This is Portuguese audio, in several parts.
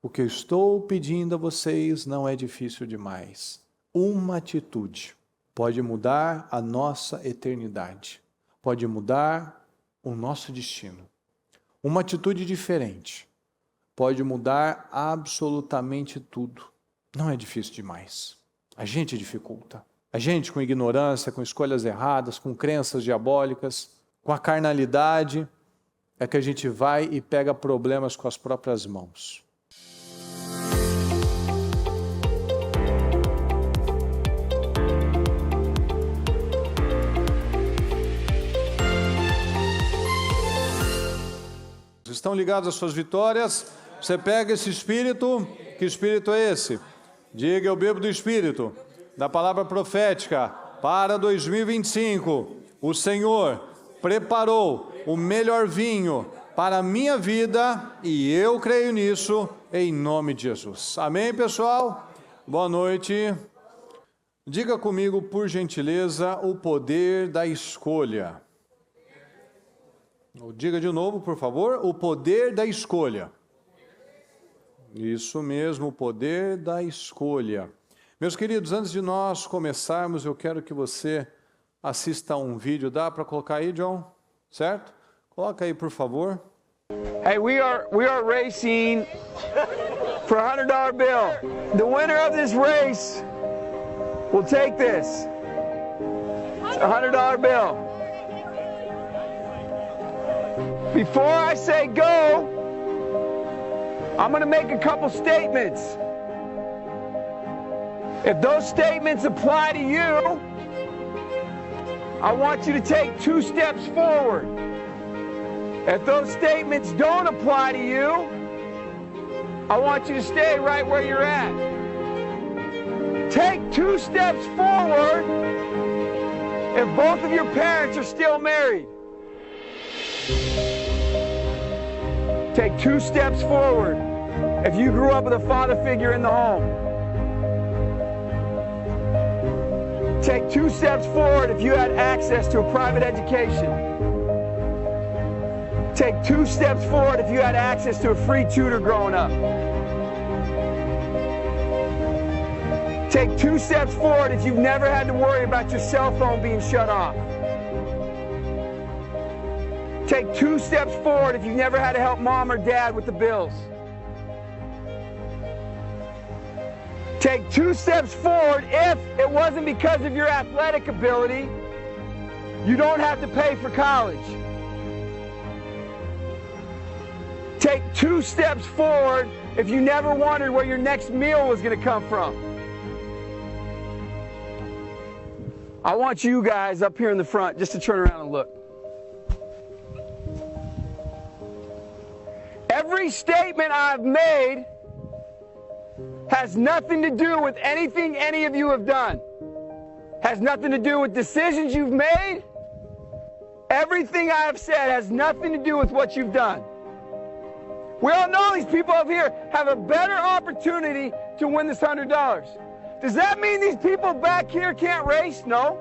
O que eu estou pedindo a vocês não é difícil demais. Uma atitude pode mudar a nossa eternidade, pode mudar o nosso destino. Uma atitude diferente pode mudar absolutamente tudo. Não é difícil demais. A gente dificulta. A gente com ignorância, com escolhas erradas, com crenças diabólicas, com a carnalidade, é que a gente vai e pega problemas com as próprias mãos. Estão ligados às suas vitórias? Você pega esse espírito, que espírito é esse? Diga, eu bebo do espírito, da palavra profética, para 2025. O Senhor preparou o melhor vinho para a minha vida e eu creio nisso, em nome de Jesus. Amém, pessoal? Boa noite. Diga comigo, por gentileza, o poder da escolha. Diga de novo, por favor, o poder da escolha. Isso mesmo, o poder da escolha. Meus queridos, antes de nós começarmos, eu quero que você assista a um vídeo. Dá para colocar aí, John? Certo? Coloca aí, por favor. Hey, we are racing for a $100 bill. The winner of this race will take this. It's a $100 bill. Before I say go, I'm going to make a couple statements. If those statements apply to you, I want you to take 2 steps forward. If those statements don't apply to you, I want you to stay right where you're at. Take 2 steps forward if both of your parents are still married. Take 2 steps forward if you grew up with a father figure in the home. Take 2 steps forward if you had access to a private education. Take 2 steps forward if you had access to a free tutor growing up. Take 2 steps forward if you've never had to worry about your cell phone being shut off. Take 2 steps forward if you've never had to help mom or dad with the bills. Take 2 steps forward if it wasn't because of your athletic ability, you don't have to pay for college. Take 2 steps forward if you never wondered where your next meal was going to come from. I want you guys up here in the front just to turn around and look. Every statement I've made has nothing to do with anything any of you have done. Has nothing to do with decisions you've made. Everything I have said has nothing to do with what you've done. We all know these people up here have a better opportunity to win this $100. Does that mean these people back here can't race? No.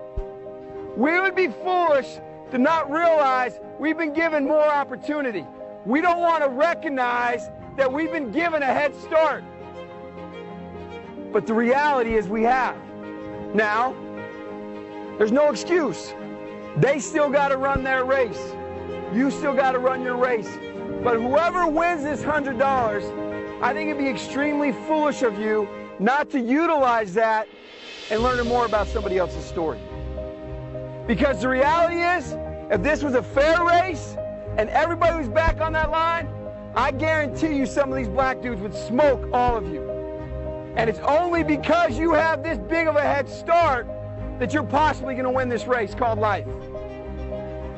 We would be foolish to not realize we've been given more opportunity. We don't want to recognize that we've been given a head start. But the reality is we have. Now, there's no excuse. They still got to run their race. You still got to run your race. But whoever wins this $100, I think it'd be extremely foolish of you not to utilize that and learn more about somebody else's story. Because the reality is, if this was a fair race, and everybody who's back on that line, I guarantee you some of these black dudes would smoke all of you. And it's only because you have this big of a head start that you're possibly going to win this race called life.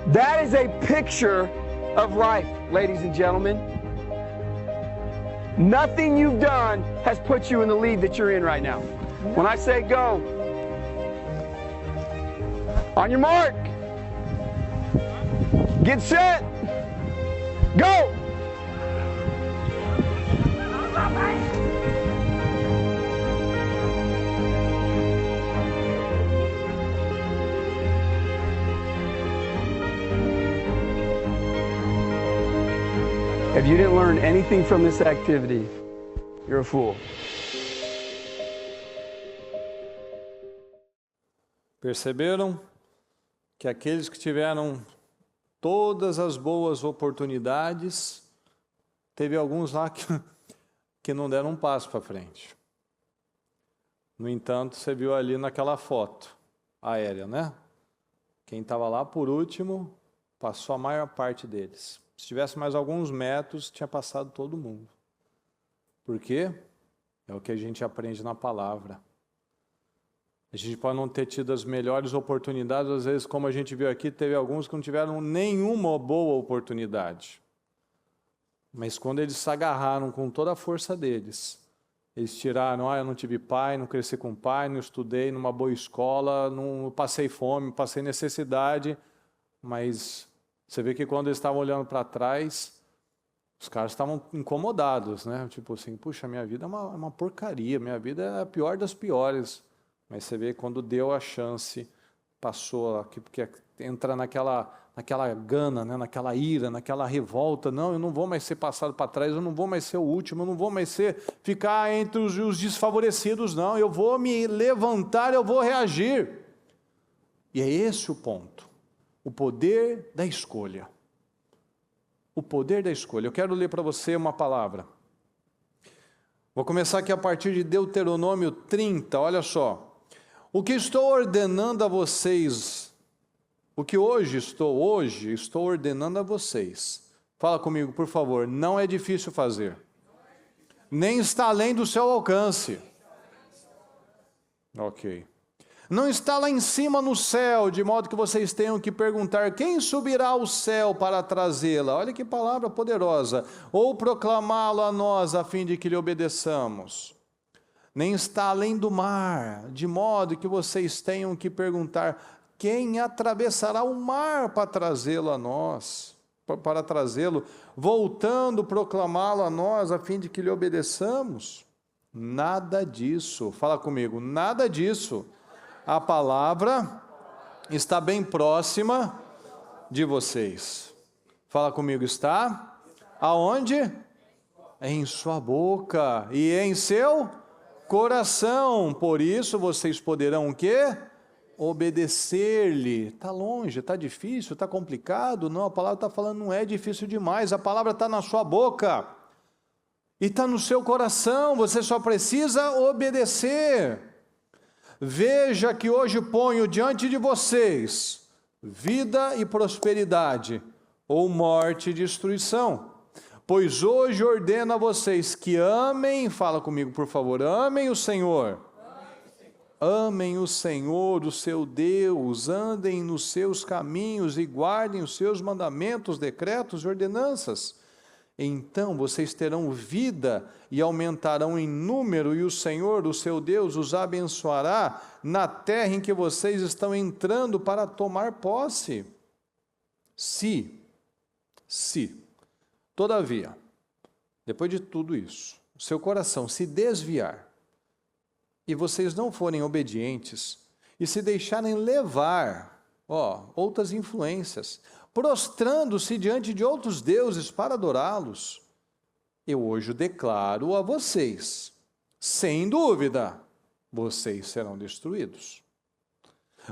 That is a picture of life, ladies and gentlemen. Nothing you've done has put you in the lead that you're in right now. When I say go, on your mark, get set, go! If you didn't learn anything from this activity, you're a fool. Perceberam que aqueles que tiveram todas as boas oportunidades, teve alguns lá que não deram um passo para frente. No entanto, você viu ali naquela foto aérea, né? Quem estava lá por último, passou a maior parte deles. Se tivesse mais alguns metros, tinha passado todo mundo. Por quê? É o que a gente aprende na palavra. A gente pode não ter tido as melhores oportunidades, às vezes, como a gente viu aqui, teve alguns que não tiveram nenhuma boa oportunidade. Mas quando eles se agarraram com toda a força deles, eles tiraram, eu não tive pai, não cresci com pai, não estudei numa boa escola, não passei fome, passei necessidade, mas você vê que quando eles estavam olhando para trás, os caras estavam incomodados, né? Tipo assim, puxa, minha vida é uma porcaria, minha vida é a pior das piores. Mas você vê quando deu a chance, passou aqui, porque entra naquela gana, né? Naquela ira, naquela revolta. Não, eu não vou mais ser passado para trás, eu não vou mais ser o último, eu não vou mais ficar entre os desfavorecidos, não. Eu vou me levantar, eu vou reagir. E é esse o ponto. O poder da escolha. O poder da escolha. Eu quero ler para você uma palavra. Vou começar aqui a partir de Deuteronômio 30, olha só. O que estou ordenando a vocês, o que hoje estou ordenando a vocês. Fala comigo, por favor, não é difícil fazer. Nem está além do seu alcance. Ok. Não está lá em cima no céu, de modo que vocês tenham que perguntar, quem subirá ao céu para trazê-la? Olha que palavra poderosa. Ou proclamá-lo a nós, a fim de que lhe obedeçamos. Nem está além do mar, de modo que vocês tenham que perguntar, quem atravessará o mar para trazê-lo a nós? Para trazê-lo, voltando, proclamá-lo a nós, a fim de que lhe obedeçamos? Nada disso. Fala comigo, nada disso. A palavra está bem próxima de vocês. Fala comigo, está? Aonde? Em sua boca e em seu coração. Por isso vocês poderão o quê? Obedecer-lhe. Está longe, está difícil, está complicado? Não, a palavra está falando, não é difícil demais. A palavra está na sua boca e está no seu coração. Você só precisa obedecer. Veja que hoje ponho diante de vocês vida e prosperidade, ou morte e destruição. Pois hoje ordeno a vocês que amem, fala comigo por favor, amem o Senhor. Amem o Senhor, o seu Deus, andem nos seus caminhos e guardem os seus mandamentos, decretos e ordenanças. Então vocês terão vida e aumentarão em número, e o Senhor, o seu Deus, os abençoará na terra em que vocês estão entrando para tomar posse. Se, todavia, depois de tudo isso, o seu coração se desviar, e vocês não forem obedientes, e se deixarem levar, outras influências, prostrando-se diante de outros deuses para adorá-los, eu hoje declaro a vocês, sem dúvida, vocês serão destruídos.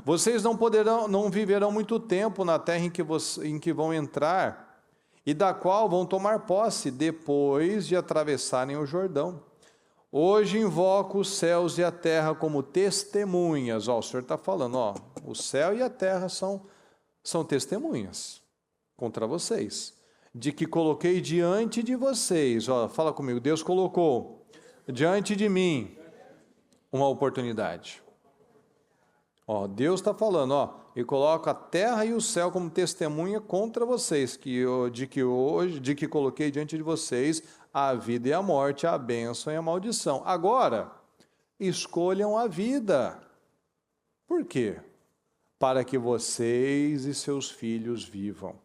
Vocês não viverão muito tempo na terra em que vão entrar, e da qual vão tomar posse depois de atravessarem o Jordão. Hoje invoco os céus e a terra como testemunhas. O Senhor está falando, o céu e a terra são testemunhas contra vocês, de que coloquei diante de vocês, fala comigo, Deus colocou diante de mim uma oportunidade. Deus está falando, e coloco a terra e o céu como testemunha contra vocês, de que coloquei diante de vocês a vida e a morte, a bênção e a maldição. Agora, escolham a vida. Por quê? Para que vocês e seus filhos vivam.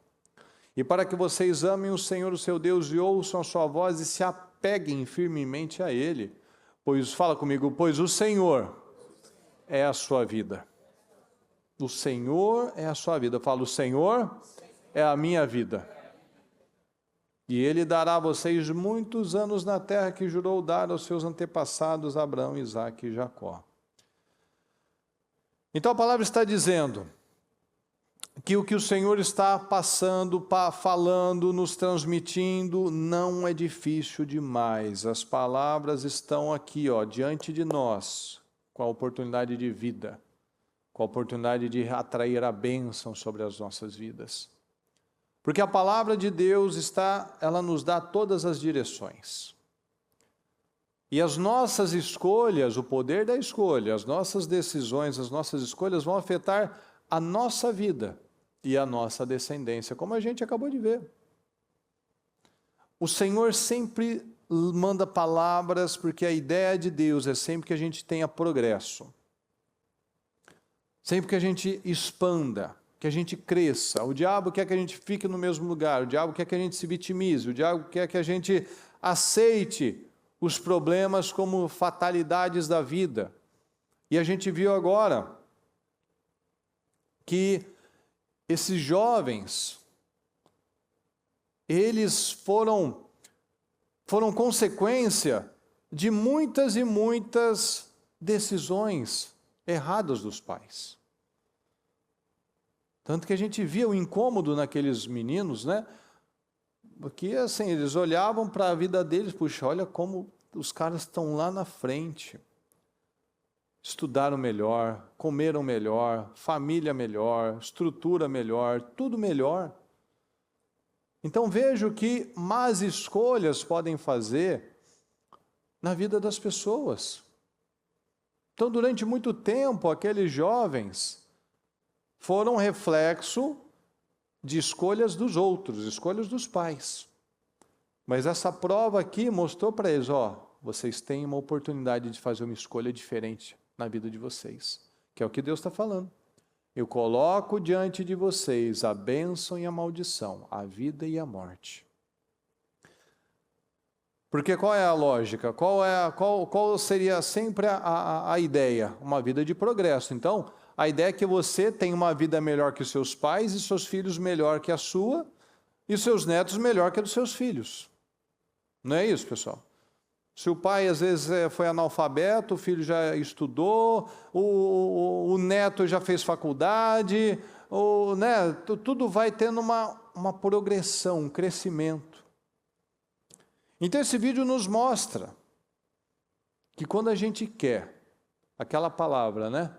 E para que vocês amem o Senhor, o seu Deus, e ouçam a sua voz e se apeguem firmemente a Ele. Pois, fala comigo, pois o Senhor é a sua vida. O Senhor é a sua vida. Eu falo, o Senhor é a minha vida. E ele dará a vocês muitos anos na terra que jurou dar aos seus antepassados Abraão, Isaque e Jacó. Então a palavra está dizendo que o Senhor está passando, falando, nos transmitindo, não é difícil demais. As palavras estão aqui, diante de nós, com a oportunidade de vida, com a oportunidade de atrair a bênção sobre as nossas vidas. Porque a palavra de Deus ela nos dá todas as direções. E as nossas escolhas, o poder da escolha, as nossas decisões, as nossas escolhas vão afetar a nossa vida e a nossa descendência, como a gente acabou de ver. O Senhor sempre manda palavras, porque a ideia de Deus é sempre que a gente tenha progresso. Sempre que a gente expanda, que a gente cresça. O diabo quer que a gente fique no mesmo lugar, o diabo quer que a gente se vitimize, o diabo quer que a gente aceite os problemas como fatalidades da vida. E a gente viu agora que esses jovens, eles foram consequência de muitas e muitas decisões erradas dos pais. Tanto que a gente via o incômodo naqueles meninos, né? Porque assim, eles olhavam para a vida deles, puxa, olha como os caras estão lá na frente. Estudaram melhor, comeram melhor, família melhor, estrutura melhor, tudo melhor. Então vejo que más escolhas podem fazer na vida das pessoas. Então durante muito tempo aqueles jovens foram reflexo de escolhas dos outros, escolhas dos pais. Mas essa prova aqui mostrou para eles, vocês têm uma oportunidade de fazer uma escolha diferente na vida de vocês, que é o que Deus está falando. Eu coloco diante de vocês a bênção e a maldição, a vida e a morte. Porque qual é a lógica? Qual seria sempre a ideia? Uma vida de progresso. Então, a ideia é que você tenha uma vida melhor que os seus pais, e seus filhos melhor que a sua, e seus netos melhor que a dos seus filhos. Não é isso, pessoal? Se o pai às vezes foi analfabeto, o filho já estudou, o neto já fez faculdade, tudo vai tendo uma progressão, um crescimento. Então esse vídeo nos mostra que quando a gente quer aquela palavra,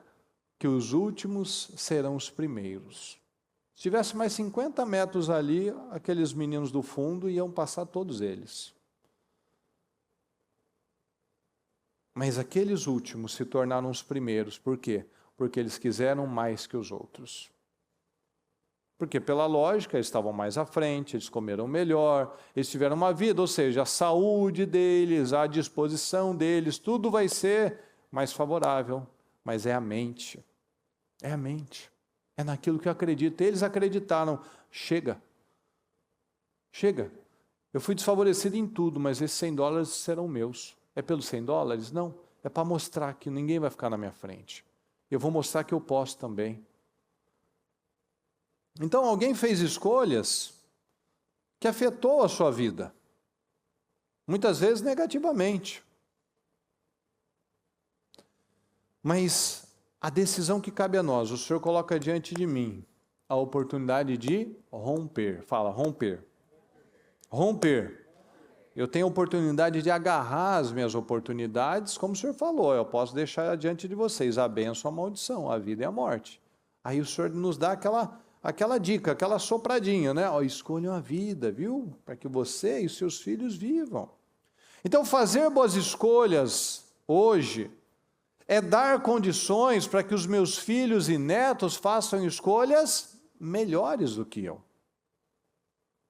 que os últimos serão os primeiros. Se tivesse mais 50 metros ali, aqueles meninos do fundo iam passar todos eles. Mas aqueles últimos se tornaram os primeiros. Por quê? Porque eles quiseram mais que os outros. Porque pela lógica, eles estavam mais à frente, eles comeram melhor, eles tiveram uma vida, ou seja, a saúde deles, a disposição deles, tudo vai ser mais favorável. Mas é a mente. É a mente. É naquilo que eu acredito. Eles acreditaram. Chega. Eu fui desfavorecido em tudo, mas esses $100 serão meus. É pelos $100? Não. É para mostrar que ninguém vai ficar na minha frente. Eu vou mostrar que eu posso também. Então, alguém fez escolhas que afetou a sua vida. Muitas vezes negativamente. Mas a decisão que cabe a nós, o Senhor coloca diante de mim a oportunidade de romper. Fala, romper. Romper. Eu tenho a oportunidade de agarrar as minhas oportunidades, como o Senhor falou, eu posso deixar diante de vocês a bênção, a maldição, a vida e a morte. Aí o Senhor nos dá aquela dica, aquela sopradinha, escolham a vida, viu? Para que você e seus filhos vivam. Então, fazer boas escolhas hoje é dar condições para que os meus filhos e netos façam escolhas melhores do que eu.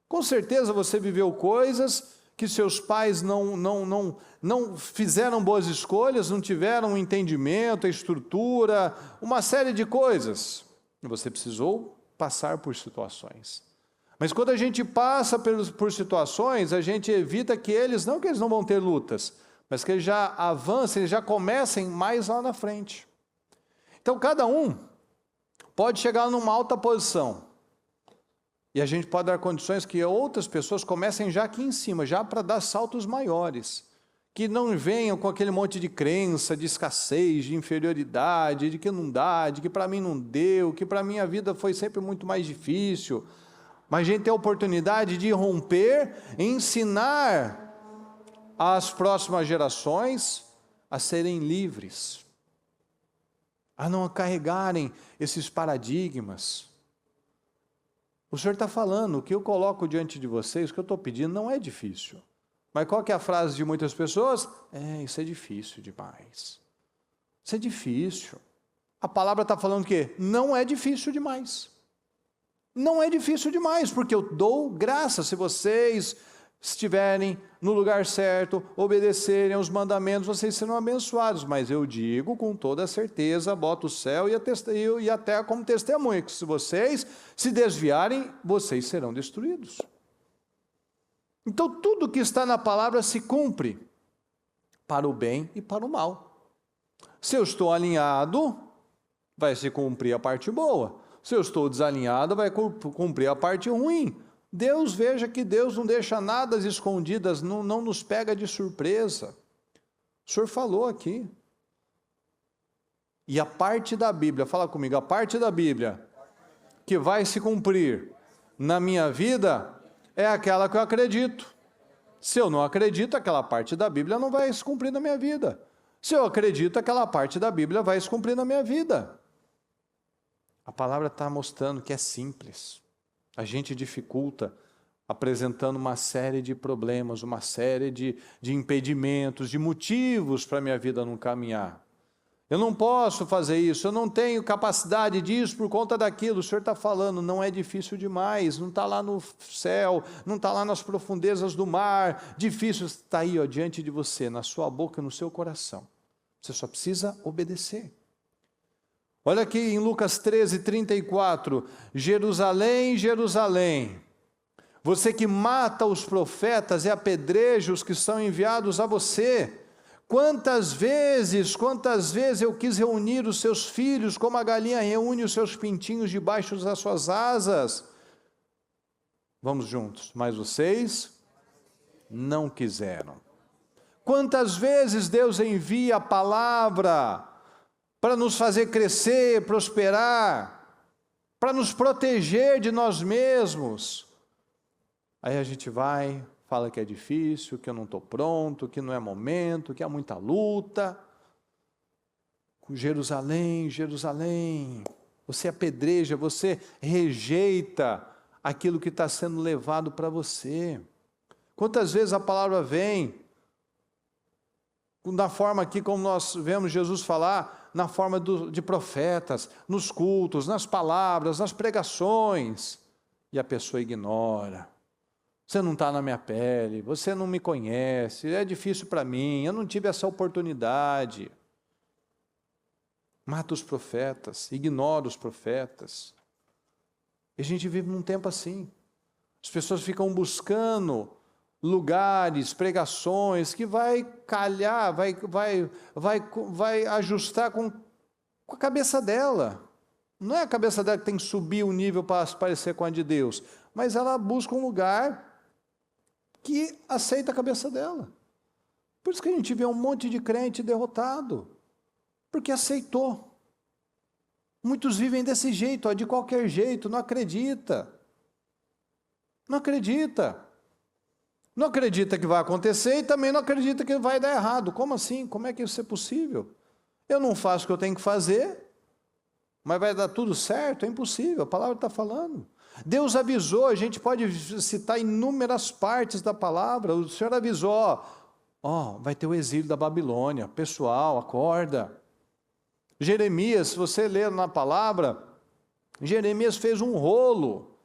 Com certeza você viveu coisas que seus pais não fizeram boas escolhas, não tiveram um entendimento, a estrutura, uma série de coisas. E você precisou passar por situações. Mas quando a gente passa por situações, a gente evita que eles não vão ter lutas, mas que eles já avancem, eles já comecem mais lá na frente. Então cada um pode chegar numa alta posição. E a gente pode dar condições que outras pessoas comecem já aqui em cima, já para dar saltos maiores. Que não venham com aquele monte de crença, de escassez, de inferioridade, de que não dá, de que para mim não deu, que para mim a vida foi sempre muito mais difícil. Mas a gente tem a oportunidade de romper, ensinar às próximas gerações a serem livres, a não carregarem esses paradigmas. O Senhor está falando, o que eu coloco diante de vocês, o que eu estou pedindo não é difícil. Mas qual que é a frase de muitas pessoas? Isso é difícil demais. Isso é difícil. A palavra está falando o quê? Não é difícil demais. Não é difícil demais, porque eu dou graça se vocês estiverem no lugar certo, obedecerem aos mandamentos, vocês serão abençoados. Mas eu digo com toda certeza, boto o céu e a terra como testemunha, que se vocês se desviarem, vocês serão destruídos. Então tudo que está na palavra se cumpre, para o bem e para o mal. Se eu estou alinhado, vai se cumprir a parte boa. Se eu estou desalinhado, vai cumprir a parte ruim. Deus, veja que Deus não deixa nada às escondidas, não nos pega de surpresa. O Senhor falou aqui. E a parte da Bíblia, fala comigo, a parte da Bíblia que vai se cumprir na minha vida é aquela que eu acredito. Se eu não acredito, aquela parte da Bíblia não vai se cumprir na minha vida. Se eu acredito, aquela parte da Bíblia vai se cumprir na minha vida. A palavra está mostrando que é simples. A gente dificulta apresentando uma série de problemas, uma série de impedimentos, de motivos para a minha vida não caminhar. Eu não posso fazer isso, eu não tenho capacidade disso por conta daquilo. O Senhor está falando, não é difícil demais, não está lá no céu, não está lá nas profundezas do mar. Difícil está aí, ó, diante de você, na sua boca, no seu coração. Você só precisa obedecer. Olha aqui em Lucas 13:34, Jerusalém, Jerusalém, você que mata os profetas e apedreja os que são enviados a você. Quantas vezes eu quis reunir os seus filhos, como a galinha reúne os seus pintinhos debaixo das suas asas. Vamos juntos, mas vocês não quiseram. Quantas vezes Deus envia a palavra para nos fazer crescer, prosperar, para nos proteger de nós mesmos. Aí a gente vai, fala que é difícil, que eu não estou pronto, que não é momento, que há muita luta. Jerusalém, Jerusalém, você apedreja, você rejeita aquilo que está sendo levado para você. Quantas vezes a palavra vem, da forma aqui como nós vemos Jesus falar, na forma de profetas, nos cultos, nas palavras, nas pregações, e a pessoa ignora. Você não está na minha pele, você não me conhece, é difícil para mim, eu não tive essa oportunidade. Mata os profetas, ignora os profetas. E a gente vive num tempo assim. As pessoas ficam buscando lugares, pregações, que vai calhar, vai ajustar com a cabeça dela. Não é a cabeça dela que tem que subir o nível para se parecer com a de Deus, mas ela busca um lugar que aceita a cabeça dela. Por isso que a gente vê um monte de crente derrotado, porque aceitou. Muitos vivem desse jeito, ó, de qualquer jeito, não acredita. Não acredita. Não acredita que vai acontecer e também não acredita que vai dar errado. Como assim? Como é que isso é possível? Eu não faço o que eu tenho que fazer, mas vai dar tudo certo? É impossível, a palavra está falando. Deus avisou, a gente pode citar inúmeras partes da palavra. O Senhor avisou, vai ter o exílio da Babilônia. Pessoal, acorda. Jeremias, se você ler na palavra, Jeremias fez um rolo.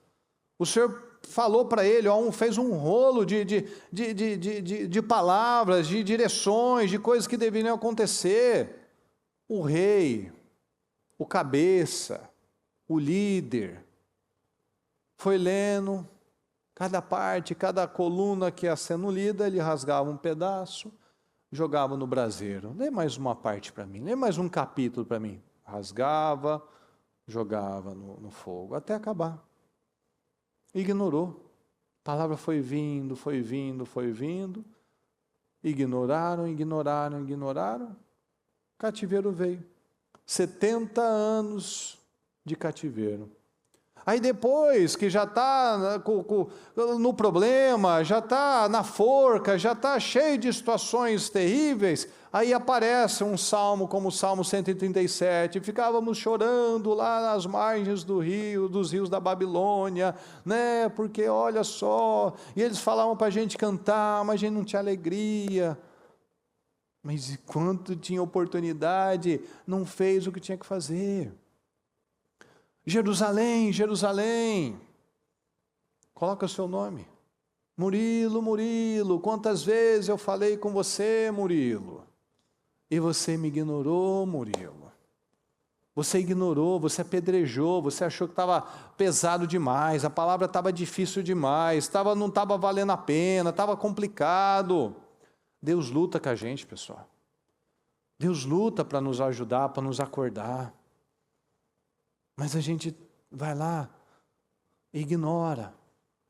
O Senhor falou para ele, fez um rolo de palavras, de direções, de coisas que deveriam acontecer. O rei, o cabeça, o líder, foi lendo cada parte, cada coluna que ia sendo lida, ele rasgava um pedaço, jogava no braseiro. Lê mais uma parte para mim, lê mais um capítulo para mim. Rasgava, jogava no fogo, até acabar. Ignorou. A palavra foi vindo, foi vindo, foi vindo. Ignoraram, ignoraram, ignoraram. Cativeiro veio. 70 anos de cativeiro. Aí depois que já está no problema, já está na forca, já está cheio de situações terríveis, aí aparece um salmo como o Salmo 137, ficávamos chorando lá nas margens dos rios da Babilônia, né? Porque olha só, e eles falavam para a gente cantar, mas a gente não tinha alegria. Mas quando tinha oportunidade, não fez o que tinha que fazer. Jerusalém, Jerusalém, coloca o seu nome. Murilo, Murilo, quantas vezes eu falei com você, Murilo, e você me ignorou, Murilo. Você ignorou, você apedrejou, você achou que estava pesado demais, a palavra estava difícil demais, não estava valendo a pena, estava complicado. Deus luta com a gente, pessoal. Deus luta para nos ajudar, para nos acordar. Mas a gente vai lá e ignora.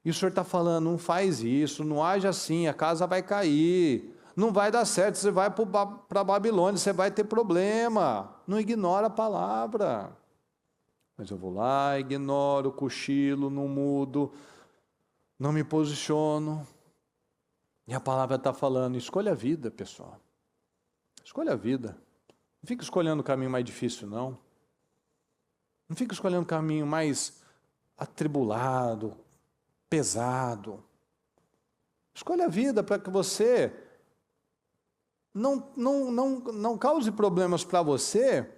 E o Senhor está falando, não faz isso, não age assim, a casa vai cair, não vai dar certo, você vai para a Babilônia, você vai ter problema. Não ignora a palavra. Mas eu vou lá, ignoro, cochilo, não mudo, não me posiciono. E a palavra está falando, escolha a vida, pessoal. Escolha a vida. Não fica escolhendo o caminho mais difícil, não. Não fica escolhendo o caminho mais atribulado, pesado. Escolha a vida para que você não cause problemas para você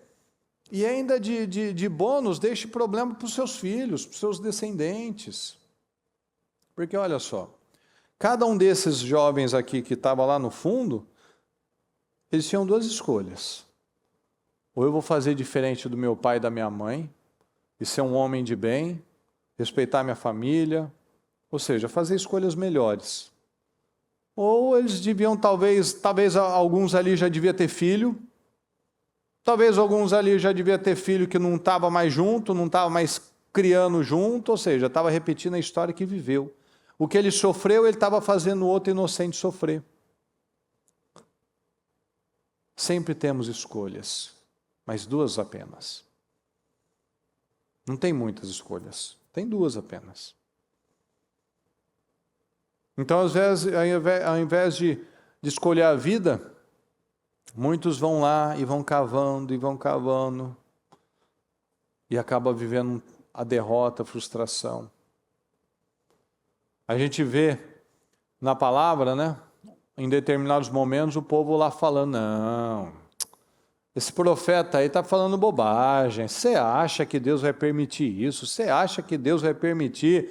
e ainda de bônus deixe problema para os seus filhos, para os seus descendentes. Porque olha só, cada um desses jovens aqui que estava lá no fundo, eles tinham duas escolhas. Ou eu vou fazer diferente do meu pai e da minha mãe, e ser um homem de bem, respeitar minha família, ou seja, fazer escolhas melhores. Ou eles deviam, talvez alguns ali já deviam ter filho, talvez alguns ali já deviam ter filho que não estava mais junto, não estava mais criando junto, ou seja, estava repetindo a história que viveu. O que ele sofreu, ele estava fazendo o outro inocente sofrer. Sempre temos escolhas, mas duas apenas. Não tem muitas escolhas, tem duas apenas. Então, ao invés de escolher a vida, muitos vão lá e vão cavando, e acabam vivendo a derrota, a frustração. A gente vê na palavra, né? Em determinados momentos, o povo lá falando, não, esse profeta aí está falando bobagem, você acha que Deus vai permitir isso? Você acha que Deus vai permitir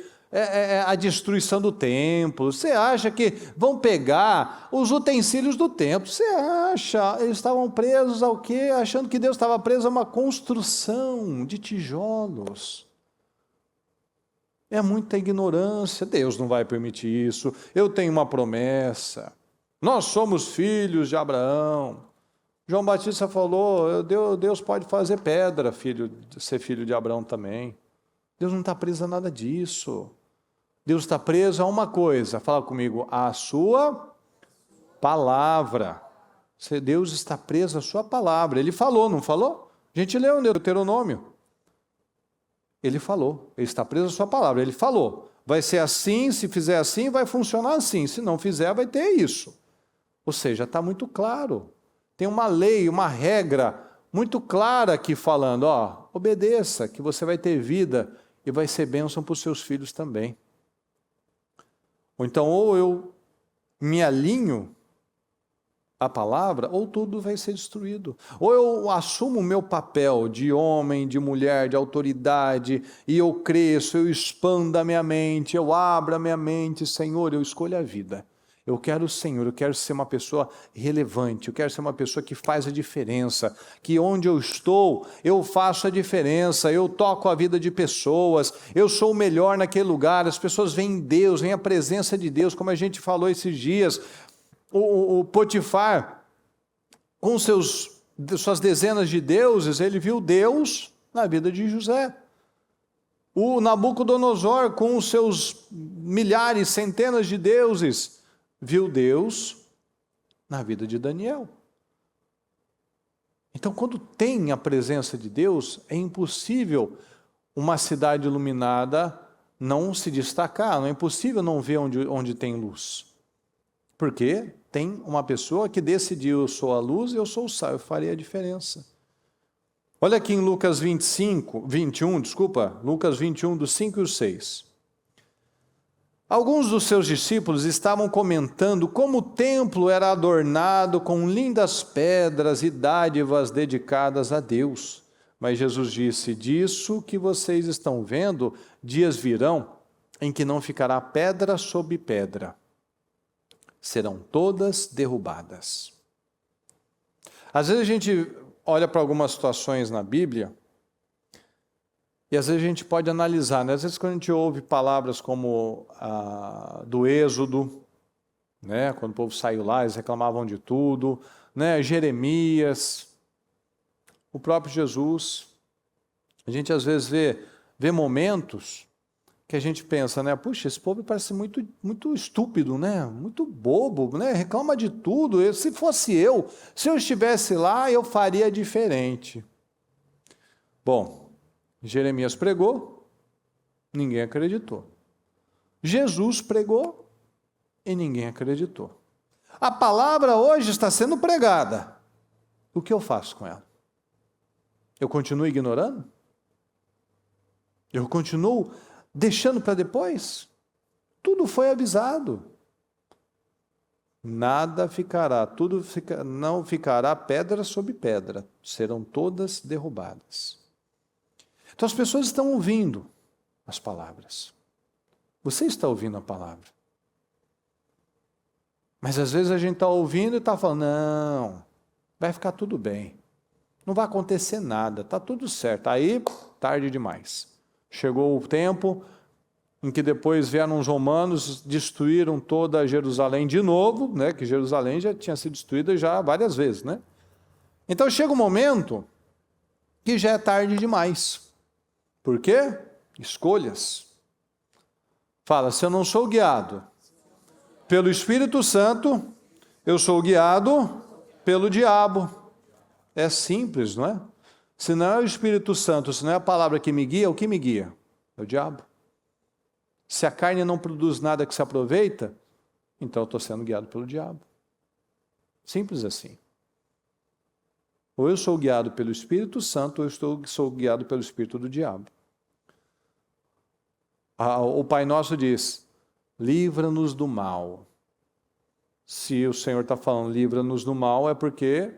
a destruição do templo? Você acha que vão pegar os utensílios do templo? Você acha? Eles estavam presos ao quê? Achando que Deus estava preso a uma construção de tijolos. É muita ignorância, Deus não vai permitir isso, eu tenho uma promessa, nós somos filhos de Abraão. João Batista falou, Deus pode fazer pedra, ser filho de Abraão também. Deus não está preso a nada disso. Deus está preso a uma coisa, fala comigo, a sua palavra. Deus está preso à sua palavra. Ele falou, não falou? A gente leu no Deuteronômio. Ele falou, ele está preso à sua palavra. Ele falou, vai ser assim, se fizer assim, vai funcionar assim. Se não fizer, vai ter isso. Ou seja, está muito claro. Tem uma lei, uma regra muito clara aqui falando, obedeça, que você vai ter vida e vai ser bênção para os seus filhos também. Ou então, ou eu me alinho à palavra, ou tudo vai ser destruído. Ou eu assumo o meu papel de homem, de mulher, de autoridade, e eu cresço, eu expando a minha mente, eu abro a minha mente, Senhor, eu escolho a vida. Eu quero o Senhor, eu quero ser uma pessoa relevante, eu quero ser uma pessoa que faz a diferença, que onde eu estou, eu faço a diferença, eu toco a vida de pessoas, eu sou o melhor naquele lugar, as pessoas veem Deus, veem a presença de Deus, como a gente falou esses dias, o Potifar, com suas dezenas de deuses, ele viu Deus na vida de José. O Nabucodonosor, com os seus milhares, centenas de deuses, viu Deus na vida de Daniel. Então, quando tem a presença de Deus, é impossível uma cidade iluminada não se destacar, não é impossível não ver onde tem luz. Porque tem uma pessoa que decidiu: eu sou a luz, eu sou o sal, eu farei a diferença. Olha aqui em Lucas 21, Lucas 21, dos 5 e os 6. Alguns dos seus discípulos estavam comentando como o templo era adornado com lindas pedras e dádivas dedicadas a Deus. Mas Jesus disse: disso que vocês estão vendo, dias virão em que não ficará pedra sobre pedra. Serão todas derrubadas. Às vezes a gente olha para algumas situações na Bíblia e às vezes a gente pode analisar, né? Às vezes quando a gente ouve palavras como do Êxodo, né? Quando o povo saiu lá, eles reclamavam de tudo, né? Jeremias, o próprio Jesus. A gente às vezes vê momentos que a gente pensa, né? Puxa, esse povo parece muito, muito estúpido, né? Muito bobo, né? Reclama de tudo. Se fosse eu, se eu estivesse lá, eu faria diferente. Bom, Jeremias pregou, ninguém acreditou. Jesus pregou e ninguém acreditou. A palavra hoje está sendo pregada. O que eu faço com ela? Eu continuo ignorando? Eu continuo deixando para depois? Tudo foi avisado. Nada ficará, não ficará pedra sobre pedra, serão todas derrubadas. Então as pessoas estão ouvindo as palavras. Você está ouvindo a palavra. Mas às vezes a gente está ouvindo e está falando: não, vai ficar tudo bem. Não vai acontecer nada, está tudo certo. Aí, tarde demais. Chegou o tempo em que depois vieram os romanos, destruíram toda Jerusalém de novo, né? Que Jerusalém já tinha sido destruída já várias vezes, né? Então chega um momento que já é tarde demais. Por quê? Escolhas. Fala: se eu não sou guiado pelo Espírito Santo, eu sou guiado pelo diabo. É simples, não é? Se não é o Espírito Santo, se não é a palavra que me guia, o que me guia? É o diabo. Se a carne não produz nada que se aproveita, então eu estou sendo guiado pelo diabo. Simples assim. Ou eu sou guiado pelo Espírito Santo, ou eu sou guiado pelo Espírito do diabo. O Pai Nosso diz: livra-nos do mal. Se o Senhor está falando livra-nos do mal, é porque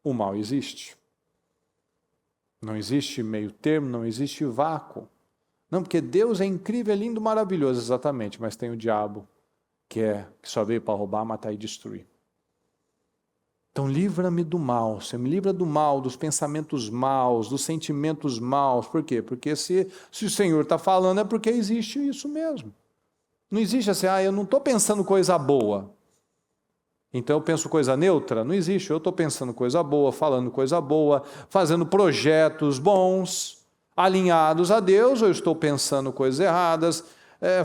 o mal existe. Não existe meio termo, não existe vácuo. Não, porque Deus é incrível, é lindo, maravilhoso, exatamente, mas tem o diabo, que só veio para roubar, matar e destruir. Então livra-me do mal, Senhor, me livra do mal, dos pensamentos maus, dos sentimentos maus. Por quê? Porque se o Senhor está falando é porque existe isso mesmo. Não existe assim: eu não estou pensando coisa boa, então eu penso coisa neutra. Não existe. Eu estou pensando coisa boa, falando coisa boa, fazendo projetos bons, alinhados a Deus, ou eu estou pensando coisas erradas,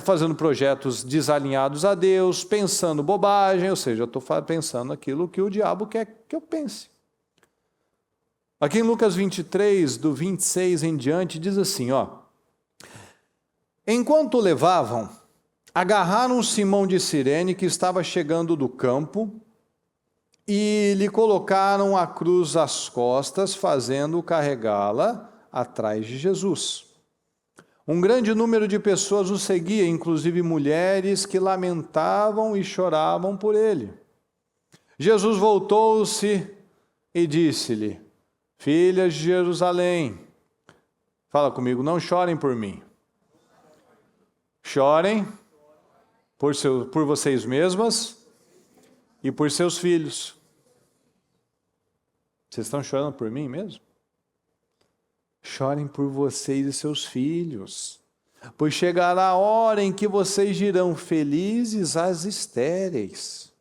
fazendo projetos desalinhados a Deus, pensando bobagem, ou seja, eu estou pensando aquilo que o diabo quer que eu pense. Aqui em Lucas 23, do 26 em diante, diz assim, enquanto o levavam, agarraram Simão de Cirene, que estava chegando do campo, e lhe colocaram a cruz às costas, fazendo-o carregá-la atrás de Jesus. Um grande número de pessoas o seguia, inclusive mulheres que lamentavam e choravam por ele. Jesus voltou-se e disse-lhe: filhas de Jerusalém, fala comigo, não chorem por mim. Chorem por vocês mesmas e por seus filhos. Vocês estão chorando por mim mesmo? Chorem por vocês e seus filhos, pois chegará a hora em que vocês dirão: felizes as estéreis.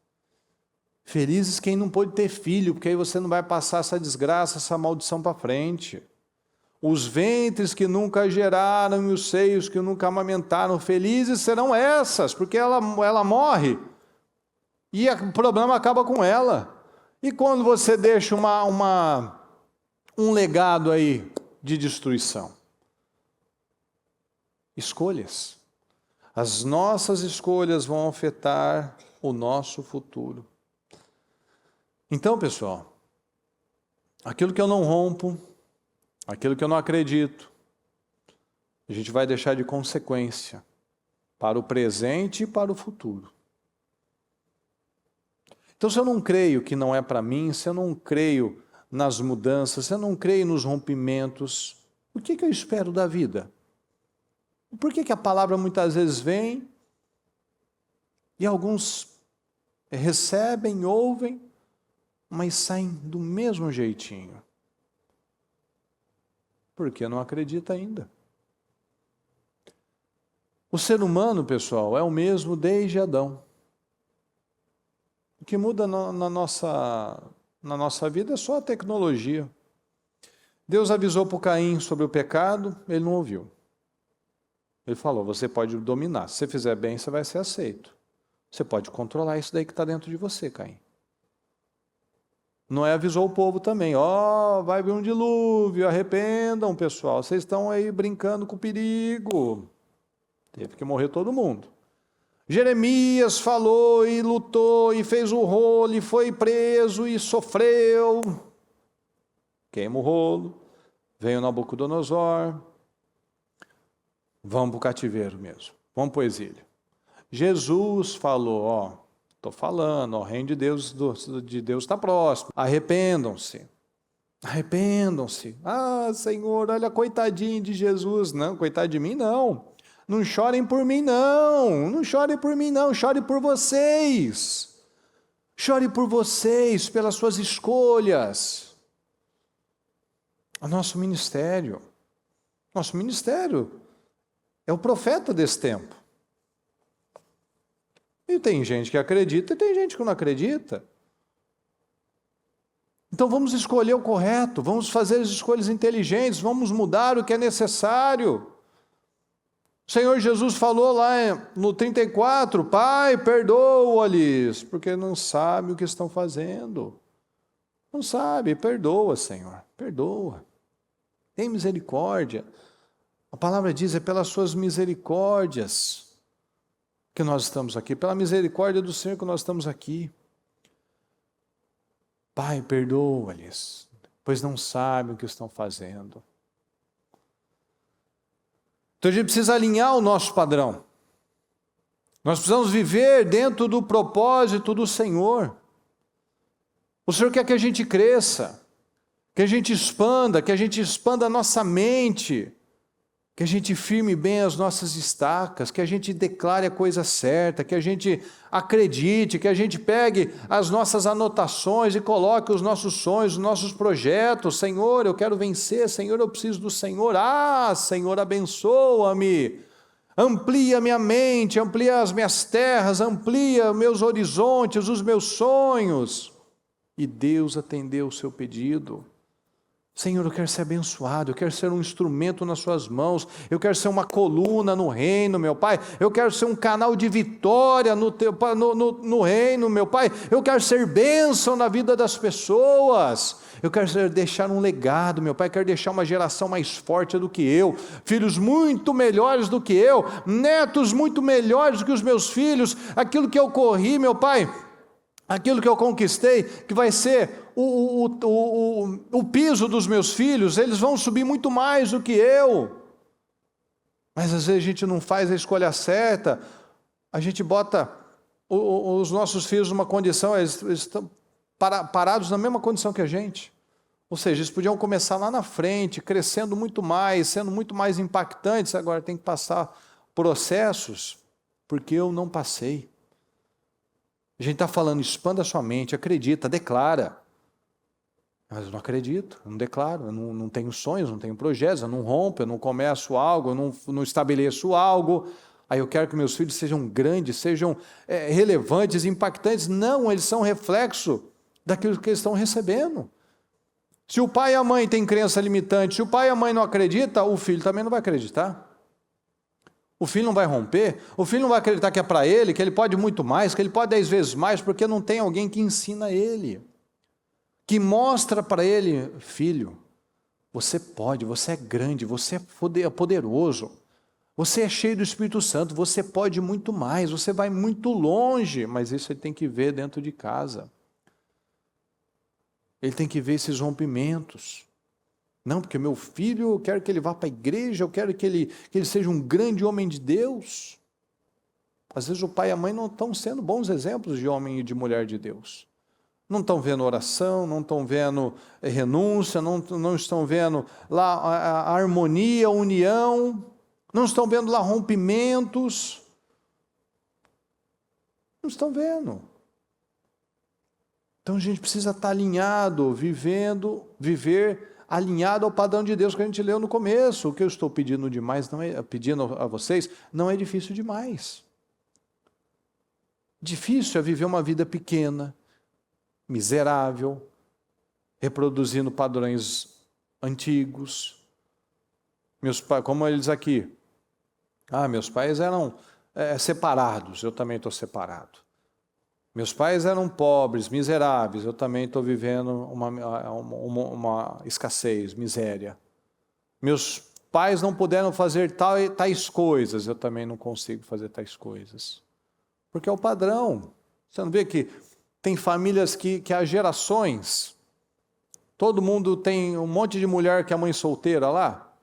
Felizes quem não pôde ter filho, porque aí você não vai passar essa desgraça, essa maldição para frente. Os ventres que nunca geraram e os seios que nunca amamentaram, felizes serão essas, porque ela morre e o problema acaba com ela. E quando você deixa um legado aí de destruição? Escolhas. As nossas escolhas vão afetar o nosso futuro. Então, pessoal, aquilo que eu não rompo, aquilo que eu não acredito, a gente vai deixar de consequência para o presente e para o futuro. Então, se eu não creio que não é para mim, se eu não creio nas mudanças, se eu não creio nos rompimentos, o que eu espero da vida? Por que a palavra muitas vezes vem e alguns recebem, ouvem, mas saem do mesmo jeitinho? Porque não acredita ainda. O ser humano, pessoal, é o mesmo desde Adão. O que muda na nossa vida é só a tecnologia. Deus avisou para o Caim sobre o pecado, ele não ouviu. Ele falou, você pode dominar, se você fizer bem, você vai ser aceito. Você pode controlar isso daí que está dentro de você, Caim. Noé avisou o povo também, vai vir um dilúvio, arrependam, pessoal, vocês estão aí brincando com o perigo. Teve que morrer todo mundo. Jeremias falou e lutou e fez o rolo e foi preso e sofreu. Queima o rolo, veio Nabucodonosor. Vamos para o cativeiro mesmo, vamos para o exílio. Jesus falou, estou falando, o reino de Deus está próximo. Arrependam-se. Arrependam-se. Senhor, olha, coitadinho de Jesus. Não, coitado de mim não. Não chorem por mim não. Não chorem por mim não, chore por vocês. Chore por vocês, pelas suas escolhas. O nosso ministério é o profeta desse tempo. E tem gente que acredita e tem gente que não acredita. Então vamos escolher o correto, vamos fazer as escolhas inteligentes, vamos mudar o que é necessário. O Senhor Jesus falou lá no 34, Pai, perdoa-lhes, porque não sabem o que estão fazendo. Não sabe, perdoa, Senhor, perdoa. Tem misericórdia. A palavra diz, é pelas suas misericórdias que nós estamos aqui, pela misericórdia do Senhor que nós estamos aqui. Pai, perdoa-lhes, pois não sabem o que estão fazendo. Então a gente precisa alinhar o nosso padrão. Nós precisamos viver dentro do propósito do Senhor. O Senhor quer que a gente cresça, que a gente expanda a nossa mente, que a gente firme bem as nossas estacas, que a gente declare a coisa certa, que a gente acredite, que a gente pegue as nossas anotações e coloque os nossos sonhos, os nossos projetos. Senhor, eu quero vencer, Senhor, eu preciso do Senhor. Senhor, abençoa-me, amplia minha mente, amplia as minhas terras, amplia meus horizontes, os meus sonhos. E Deus atendeu o seu pedido. Senhor, eu quero ser abençoado, eu quero ser um instrumento nas suas mãos, eu quero ser uma coluna no reino, meu Pai, eu quero ser um canal de vitória no reino, meu Pai, eu quero ser bênção na vida das pessoas, eu quero deixar um legado, meu Pai, eu quero deixar uma geração mais forte do que eu, filhos muito melhores do que eu, netos muito melhores do que os meus filhos, aquilo que eu corri, meu Pai, aquilo que eu conquistei, que vai ser o piso dos meus filhos, eles vão subir muito mais do que eu. Mas às vezes a gente não faz a escolha certa, a gente bota os nossos filhos numa condição, eles estão parados na mesma condição que a gente. Ou seja, eles podiam começar lá na frente, crescendo muito mais, sendo muito mais impactantes, agora tem que passar processos, porque eu não passei. A gente está falando, expanda a sua mente, acredita, declara. Mas eu não acredito, eu não declaro, eu não tenho sonhos, não tenho projetos, eu não rompo, eu não começo algo, eu não estabeleço algo. Aí eu quero que meus filhos sejam grandes, sejam relevantes, impactantes. Não, eles são reflexo daquilo que eles estão recebendo. Se o pai e a mãe têm crença limitante, se o pai e a mãe não acreditam, o filho também não vai acreditar. O filho não vai romper, o filho não vai acreditar que é para ele, que ele pode muito mais, que ele pode 10 vezes mais, porque não tem alguém que ensina ele, que mostra para ele, filho, você pode, você é grande, você é poderoso, você é cheio do Espírito Santo, você pode muito mais, você vai muito longe, mas isso ele tem que ver dentro de casa. Ele tem que ver esses rompimentos. Não, porque meu filho, eu quero que ele vá para a igreja, eu quero que ele seja um grande homem de Deus. Às vezes o pai e a mãe não estão sendo bons exemplos de homem e de mulher de Deus. Não estão vendo oração, não estão vendo renúncia, não estão vendo lá a harmonia, a união, não estão vendo lá rompimentos. Não estão vendo. Então a gente precisa estar alinhado, viver alinhado ao padrão de Deus que a gente leu no começo. O que eu estou pedindo demais, pedindo a vocês, não é difícil demais. Difícil é viver uma vida pequena, miserável, reproduzindo padrões antigos. Meus pais, como eles aqui, meus pais eram separados, eu também estou separado. Meus pais eram pobres, miseráveis, eu também estou vivendo uma escassez, miséria. Meus pais não puderam fazer tais coisas, eu também não consigo fazer tais coisas. Porque é o padrão. Você não vê que tem famílias que há gerações, todo mundo tem um monte de mulher que é mãe solteira lá?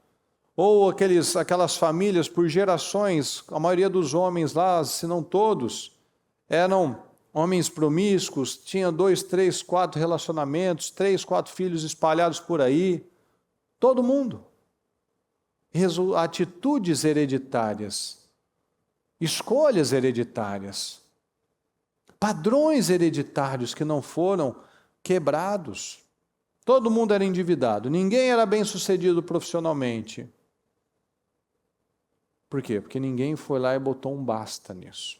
Ou aquelas famílias por gerações, a maioria dos homens lá, se não todos, eram homens promíscuos, tinham 2, 3, 4 relacionamentos, 3, 4 filhos espalhados por aí. Todo mundo. Atitudes hereditárias, escolhas hereditárias, padrões hereditários que não foram quebrados. Todo mundo era endividado, ninguém era bem sucedido profissionalmente. Por quê? Porque ninguém foi lá e botou um basta nisso.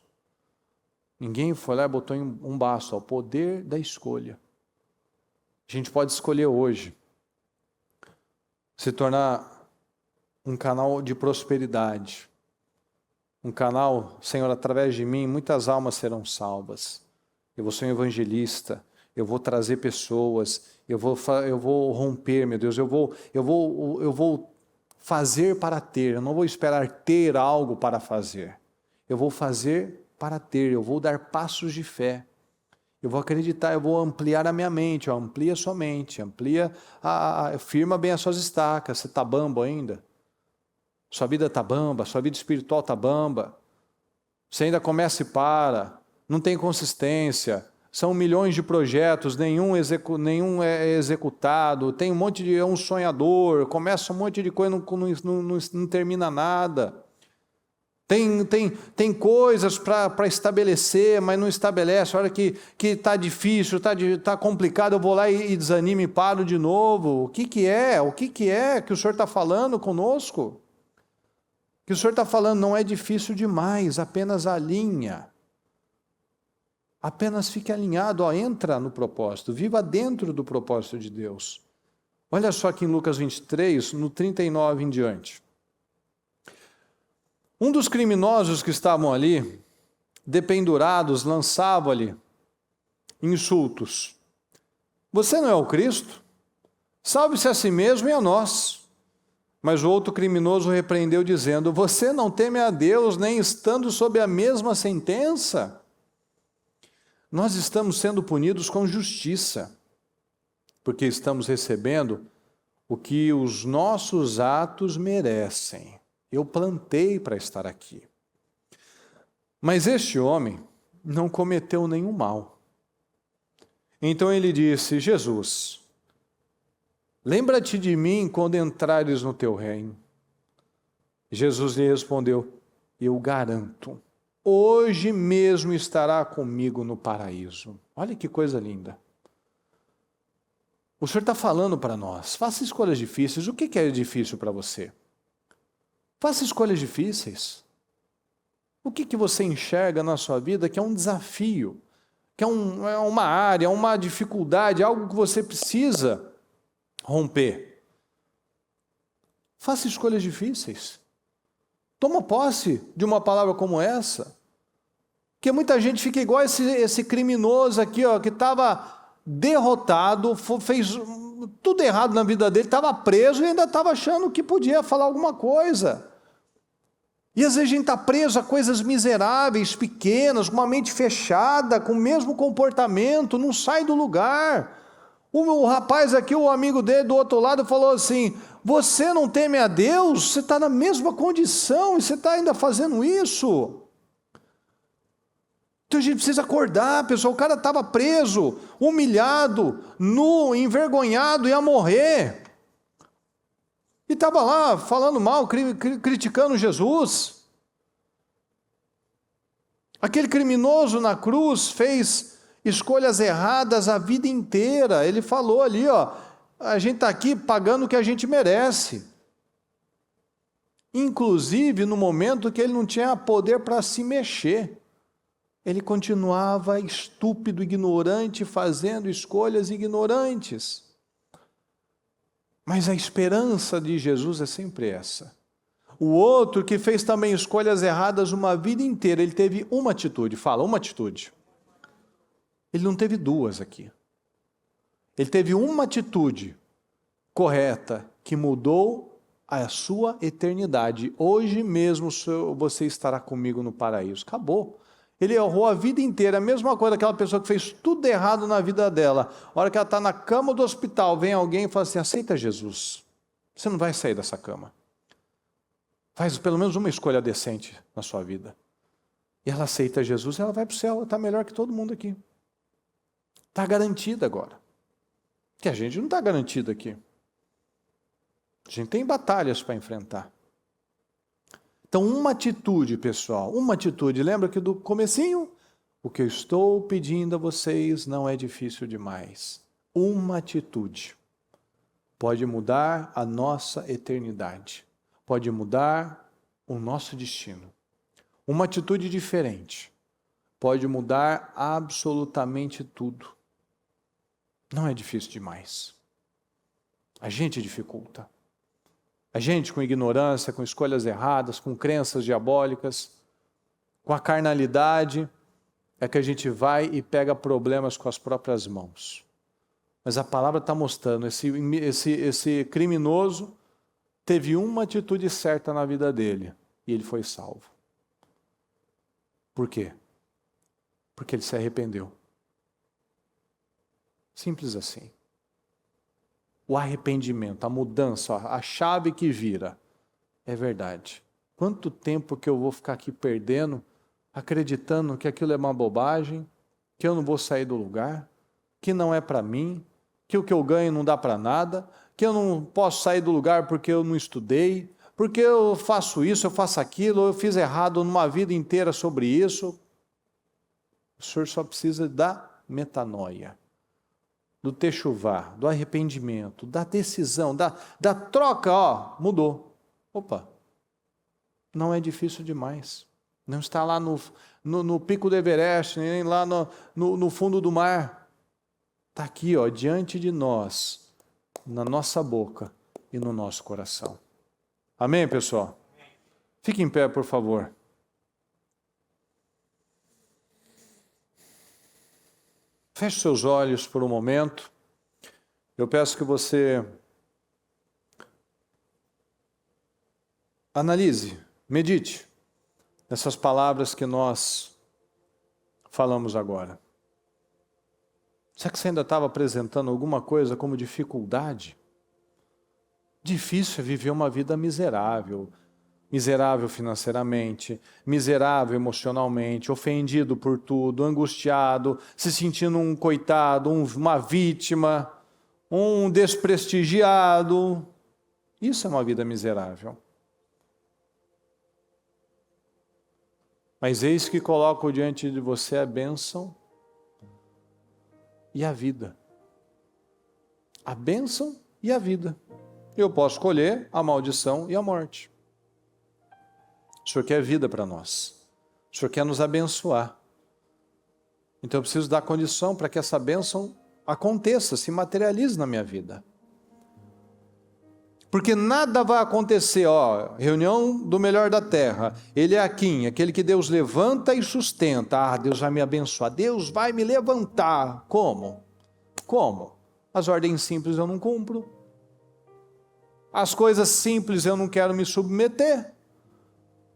Ninguém foi lá e botou um basta, o poder da escolha. A gente pode escolher hoje se tornar um canal de prosperidade. Um canal, Senhor, através de mim, muitas almas serão salvas. Eu vou ser um evangelista, eu vou trazer pessoas, eu vou romper, meu Deus, eu vou fazer para ter, eu não vou esperar ter algo para fazer. Eu vou fazer para ter, eu vou dar passos de fé, eu vou acreditar, eu vou ampliar a minha mente, amplia a sua mente, firma bem as suas estacas. Você está bambo ainda? Sua vida está bamba, sua vida espiritual está bamba, você ainda começa e para, não tem consistência, são milhões de projetos, nenhum é executado, tem é um sonhador, começa um monte de coisa, não termina nada. Tem coisas para estabelecer, mas não estabelece. A hora que está difícil, está complicado, eu vou lá e desanimo e paro de novo. O que é? O que é que o Senhor está falando conosco? O que o Senhor está falando não é difícil demais, apenas alinha. Apenas fique alinhado, entra no propósito, viva dentro do propósito de Deus. Olha só aqui em Lucas 23, no 39 em diante. Um dos criminosos que estavam ali, dependurados, lançava-lhe insultos. Você não é o Cristo? Salve-se a si mesmo e a nós. Mas o outro criminoso repreendeu, dizendo: você não teme a Deus, nem estando sob a mesma sentença? Nós estamos sendo punidos com justiça, porque estamos recebendo o que os nossos atos merecem. Eu plantei para estar aqui. Mas este homem não cometeu nenhum mal. Então ele disse: Jesus, lembra-te de mim quando entrares no teu reino. Jesus lhe respondeu: eu garanto, hoje mesmo estará comigo no paraíso. Olha que coisa linda. O Senhor está falando para nós, faça escolhas difíceis. O que é difícil para você? Faça escolhas difíceis. O que você enxerga na sua vida que é um desafio, que é uma área, uma dificuldade, algo que você precisa romper. Faça escolhas difíceis. Toma posse de uma palavra como essa. Porque muita gente fica igual esse criminoso aqui, ó, que estava derrotado, fez tudo errado na vida dele, estava preso e ainda estava achando que podia falar alguma coisa. E às vezes a gente está preso a coisas miseráveis, pequenas, com uma mente fechada, com o mesmo comportamento, não sai do lugar. O rapaz aqui, o amigo dele do outro lado, falou assim: você não teme a Deus? Você está na mesma condição e você está ainda fazendo isso? Então a gente precisa acordar, pessoal. O cara estava preso, humilhado, nu, envergonhado, ia morrer. E estava lá falando mal, criticando Jesus. Aquele criminoso na cruz fez escolhas erradas a vida inteira. Ele falou ali, ó, a gente está aqui pagando o que a gente merece. Inclusive no momento que ele não tinha poder para se mexer. Ele continuava estúpido, ignorante, fazendo escolhas ignorantes. Mas a esperança de Jesus é sempre essa. O outro que fez também escolhas erradas uma vida inteira, ele teve uma atitude, uma atitude. Ele não teve duas aqui. Ele teve uma atitude correta que mudou a sua eternidade. Hoje mesmo você estará comigo no paraíso. Acabou. Ele errou a vida inteira, a mesma coisa daquela pessoa que fez tudo errado na vida dela. A hora que ela está na cama do hospital, vem alguém e fala assim: aceita Jesus. Você não vai sair dessa cama. Faz pelo menos uma escolha decente na sua vida. E ela aceita Jesus, ela vai para o céu, ela está melhor que todo mundo aqui. Está garantida agora. Que a gente não está garantido aqui. A gente tem batalhas para enfrentar. Então, uma atitude, pessoal, uma atitude. Lembra que do comecinho? O que eu estou pedindo a vocês não é difícil demais. Uma atitude pode mudar a nossa eternidade. Pode mudar o nosso destino. Uma atitude diferente pode mudar absolutamente tudo. Não é difícil demais. A gente dificulta. A gente com ignorância, com escolhas erradas, com crenças diabólicas, com a carnalidade, é que a gente vai e pega problemas com as próprias mãos. Mas a palavra está mostrando, esse criminoso teve uma atitude certa na vida dele e ele foi salvo. Por quê? Porque ele se arrependeu. Simples assim. O arrependimento, a mudança, a chave que vira. É verdade. Quanto tempo que eu vou ficar aqui perdendo, acreditando que aquilo é uma bobagem, que eu não vou sair do lugar, que não é para mim, que o que eu ganho não dá para nada, que eu não posso sair do lugar porque eu não estudei, porque eu faço isso, eu faço aquilo, eu fiz errado numa vida inteira sobre isso. O Senhor só precisa da metanoia, do techuvá, do arrependimento, da decisão, da troca, ó, mudou. Opa, não é difícil demais. Não está lá no pico do Everest, nem lá no fundo do mar. Está aqui, ó, diante de nós, na nossa boca e no nosso coração. Amém, pessoal? Fique em pé, por favor. Feche seus olhos por um momento. Eu peço que você analise, medite nessas palavras que nós falamos agora. Será que você ainda estava apresentando alguma coisa como dificuldade? Difícil é viver uma vida miserável. Miserável financeiramente, miserável emocionalmente, ofendido por tudo, angustiado, se sentindo um coitado, uma vítima, um desprestigiado. Isso é uma vida miserável. Mas eis que coloco diante de você a bênção e a vida. A bênção e a vida. Eu posso escolher a maldição e a morte. O Senhor quer vida para nós. O Senhor quer nos abençoar. Então eu preciso dar condição para que essa bênção aconteça, se materialize na minha vida. Porque nada vai acontecer, ó, reunião do melhor da terra. Ele é Aquim, aquele que Deus levanta e sustenta. Ah, Deus vai me abençoar, Deus vai me levantar. Como? Como? As ordens simples eu não cumpro. As coisas simples eu não quero me submeter.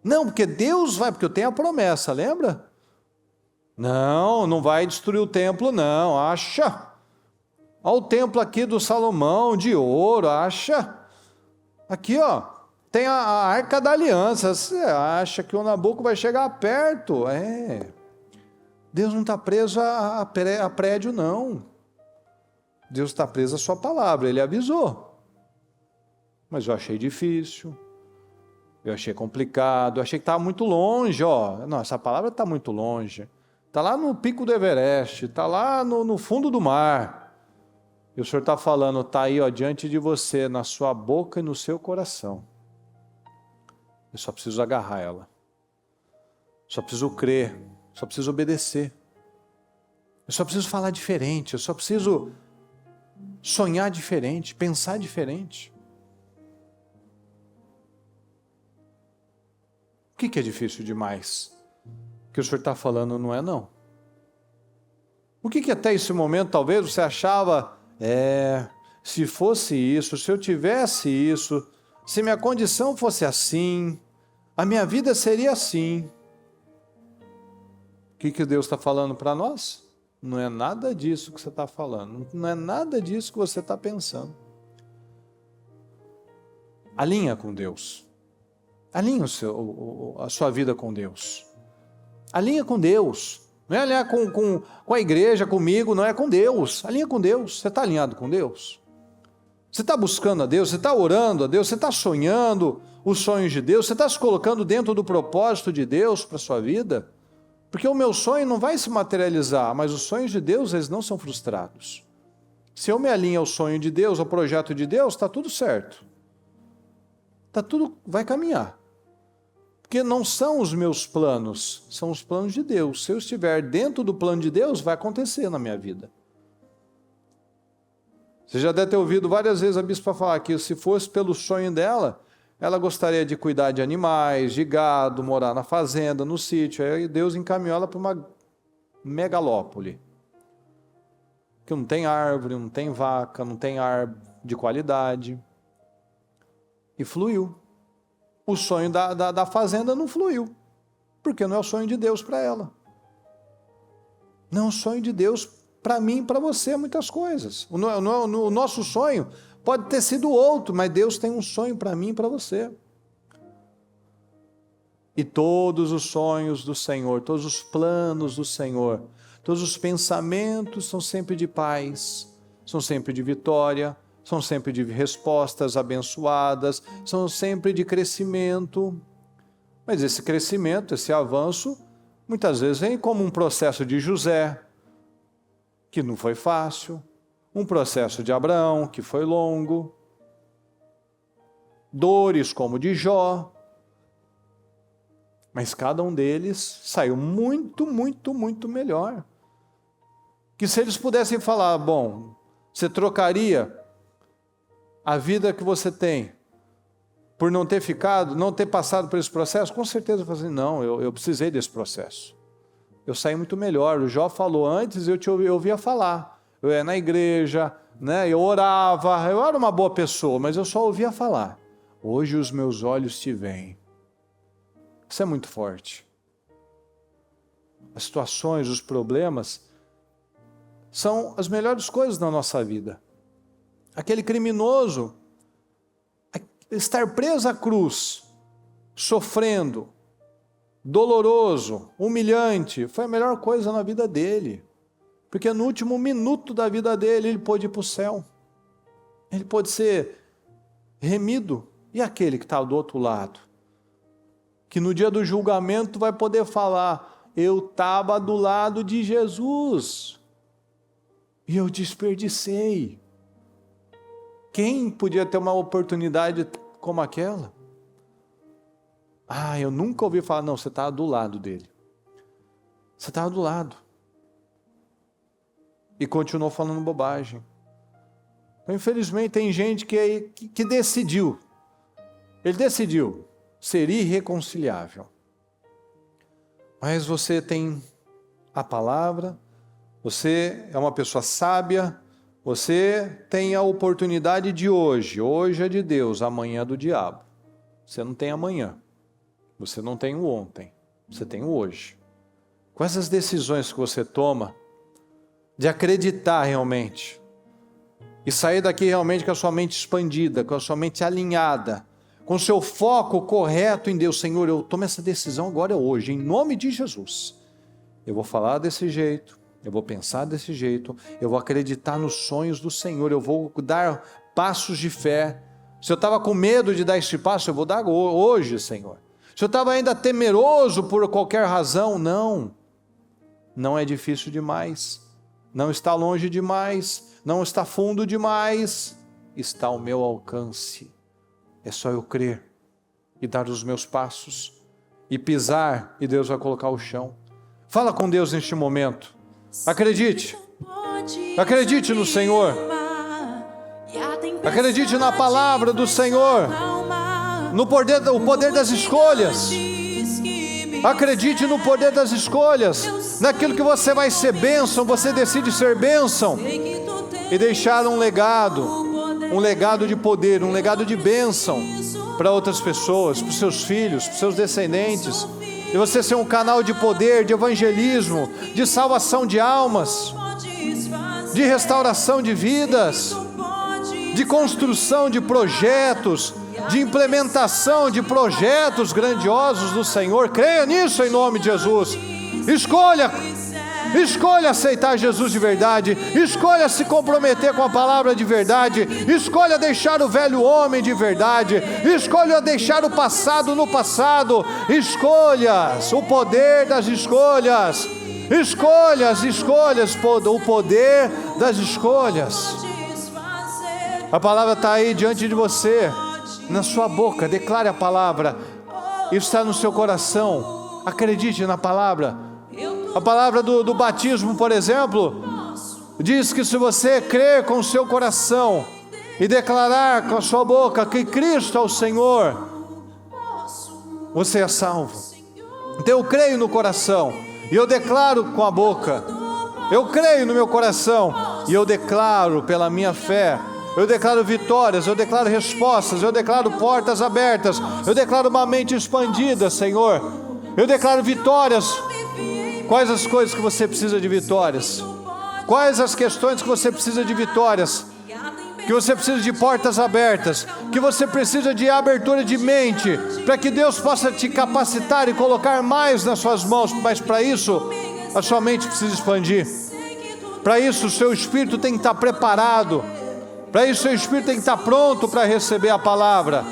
Não, porque Deus vai, porque eu tenho a promessa, lembra? Não, não vai destruir o templo, não, acha? Olha o templo aqui do Salomão, de ouro, acha? Aqui, ó, tem a Arca da Aliança. Você acha que o Nabuco vai chegar perto? Deus não está preso a prédio, não. Deus está preso à sua palavra, Ele avisou. Mas eu achei difícil, eu achei complicado, eu achei que estava muito longe, ó. Não, essa palavra está muito longe. Está lá no pico do Everest, está lá no fundo do mar. E o Senhor está falando, está aí, ó, diante de você, na sua boca e no seu coração. Eu só preciso agarrar ela. Só preciso crer. Só preciso obedecer. Eu só preciso falar diferente. Eu só preciso sonhar diferente, pensar diferente. O que é difícil demais? O que o Senhor está falando não é não. O que até esse momento talvez você achava... se fosse isso, se eu tivesse isso, se minha condição fosse assim, a minha vida seria assim. O que Deus está falando para nós? Não é nada disso que você está falando, não é nada disso que você está pensando. Alinha com Deus, alinha a sua vida com Deus, alinha com Deus. Não é alinhar com a igreja, comigo, não é com Deus. Alinha com Deus. Você está alinhado com Deus? Você está buscando a Deus? Você está orando a Deus? Você está sonhando os sonhos de Deus? Você está se colocando dentro do propósito de Deus para a sua vida? Porque o meu sonho não vai se materializar, mas os sonhos de Deus, eles não são frustrados. Se eu me alinho ao sonho de Deus, ao projeto de Deus, está tudo certo. Vai caminhar. Porque não são os meus planos, são os planos de Deus. Se eu estiver dentro do plano de Deus, vai acontecer na minha vida. Você já deve ter ouvido várias vezes a bispa falar que se fosse pelo sonho dela, ela gostaria de cuidar de animais, de gado, morar na fazenda, no sítio. Aí Deus encaminhou ela para uma megalópole. Que não tem árvore, não tem vaca, não tem ar de qualidade. E fluiu. O sonho da fazenda não fluiu, porque não é o sonho de Deus para ela. Não é o sonho de Deus para mim e para você, muitas coisas. O nosso sonho pode ter sido outro, mas Deus tem um sonho para mim e para você. E todos os sonhos do Senhor, todos os planos do Senhor, todos os pensamentos são sempre de paz, são sempre de vitória, são sempre de respostas abençoadas, são sempre de crescimento. Mas esse crescimento, esse avanço, muitas vezes vem como um processo de José, que não foi fácil, um processo de Abraão, que foi longo, dores como de Jó, mas cada um deles saiu muito, muito, muito melhor. Que se eles pudessem falar, bom, você trocaria a vida que você tem por não ter passado por esse processo? Com certeza eu falei assim, não, eu precisei desse processo. Eu saí muito melhor. O Jó falou antes, eu ouvia falar. Eu ia na igreja, né, eu orava, eu era uma boa pessoa, mas eu só ouvia falar. Hoje os meus olhos te veem. Isso é muito forte. As situações, os problemas são as melhores coisas da nossa vida. Aquele criminoso, estar preso à cruz, sofrendo, doloroso, humilhante, foi a melhor coisa na vida dele. Porque no último minuto da vida dele, ele pôde ir para o céu. Ele pôde ser remido. E aquele que está do outro lado? Que no dia do julgamento vai poder falar, eu estava do lado de Jesus. E eu desperdicei. Quem podia ter uma oportunidade como aquela? Eu nunca ouvi falar, não, você estava do lado dele. Você estava do lado. E continuou falando bobagem. Infelizmente tem gente que decidiu. Ele decidiu ser irreconciliável. Mas você tem a palavra, você é uma pessoa sábia, você tem a oportunidade de hoje. Hoje é de Deus, amanhã é do diabo. Você não tem amanhã, você não tem o ontem, você tem o hoje. Com essas decisões que você toma, de acreditar realmente, e sair daqui realmente com a sua mente expandida, com a sua mente alinhada, com o seu foco correto em Deus. Senhor, eu tomo essa decisão agora hoje, em nome de Jesus. Eu vou falar desse jeito, eu vou pensar desse jeito, eu vou acreditar nos sonhos do Senhor, eu vou dar passos de fé. Se eu estava com medo de dar esse passo, eu vou dar hoje, Senhor. Se eu estava ainda temeroso por qualquer razão, não é difícil demais, não está longe demais, não está fundo demais, está ao meu alcance. É só eu crer e dar os meus passos e pisar, e Deus vai colocar o chão. Fala com Deus neste momento. Acredite no Senhor, acredite na palavra do Senhor, no poder das escolhas. Acredite no poder das escolhas, naquilo que você vai ser bênção. Você decide ser bênção e deixar um legado de poder, um legado de bênção para outras pessoas, para os seus filhos, para os seus descendentes. E você ser um canal de poder, de evangelismo, de salvação de almas, de restauração de vidas, de construção de projetos, de implementação de projetos grandiosos do Senhor. Creia nisso em nome de Jesus. Escolha aceitar Jesus de verdade, escolha se comprometer com a palavra de verdade, escolha deixar o velho homem de verdade, escolha deixar o passado no passado. Escolhas, o poder das escolhas, o poder das escolhas. A palavra está aí diante de você, na sua boca. Declare a palavra, isso está no seu coração. Acredite na palavra. A palavra do batismo, por exemplo, diz que se você crer com o seu coração e declarar com a sua boca que Cristo é o Senhor, você é salvo. Então eu creio no coração e eu declaro com a boca. Eu creio no meu coração e eu declaro pela minha fé. Eu declaro vitórias, eu declaro respostas, eu declaro portas abertas, eu declaro uma mente expandida, Senhor. Eu declaro vitórias. Quais as coisas que você precisa de vitórias? Quais as questões que você precisa de vitórias? Que você precisa de portas abertas, que você precisa de abertura de mente, para que Deus possa te capacitar e colocar mais nas suas mãos. Mas para isso, a sua mente precisa expandir. Para isso, o seu espírito tem que estar preparado. Para isso, o seu espírito tem que estar pronto para receber a palavra.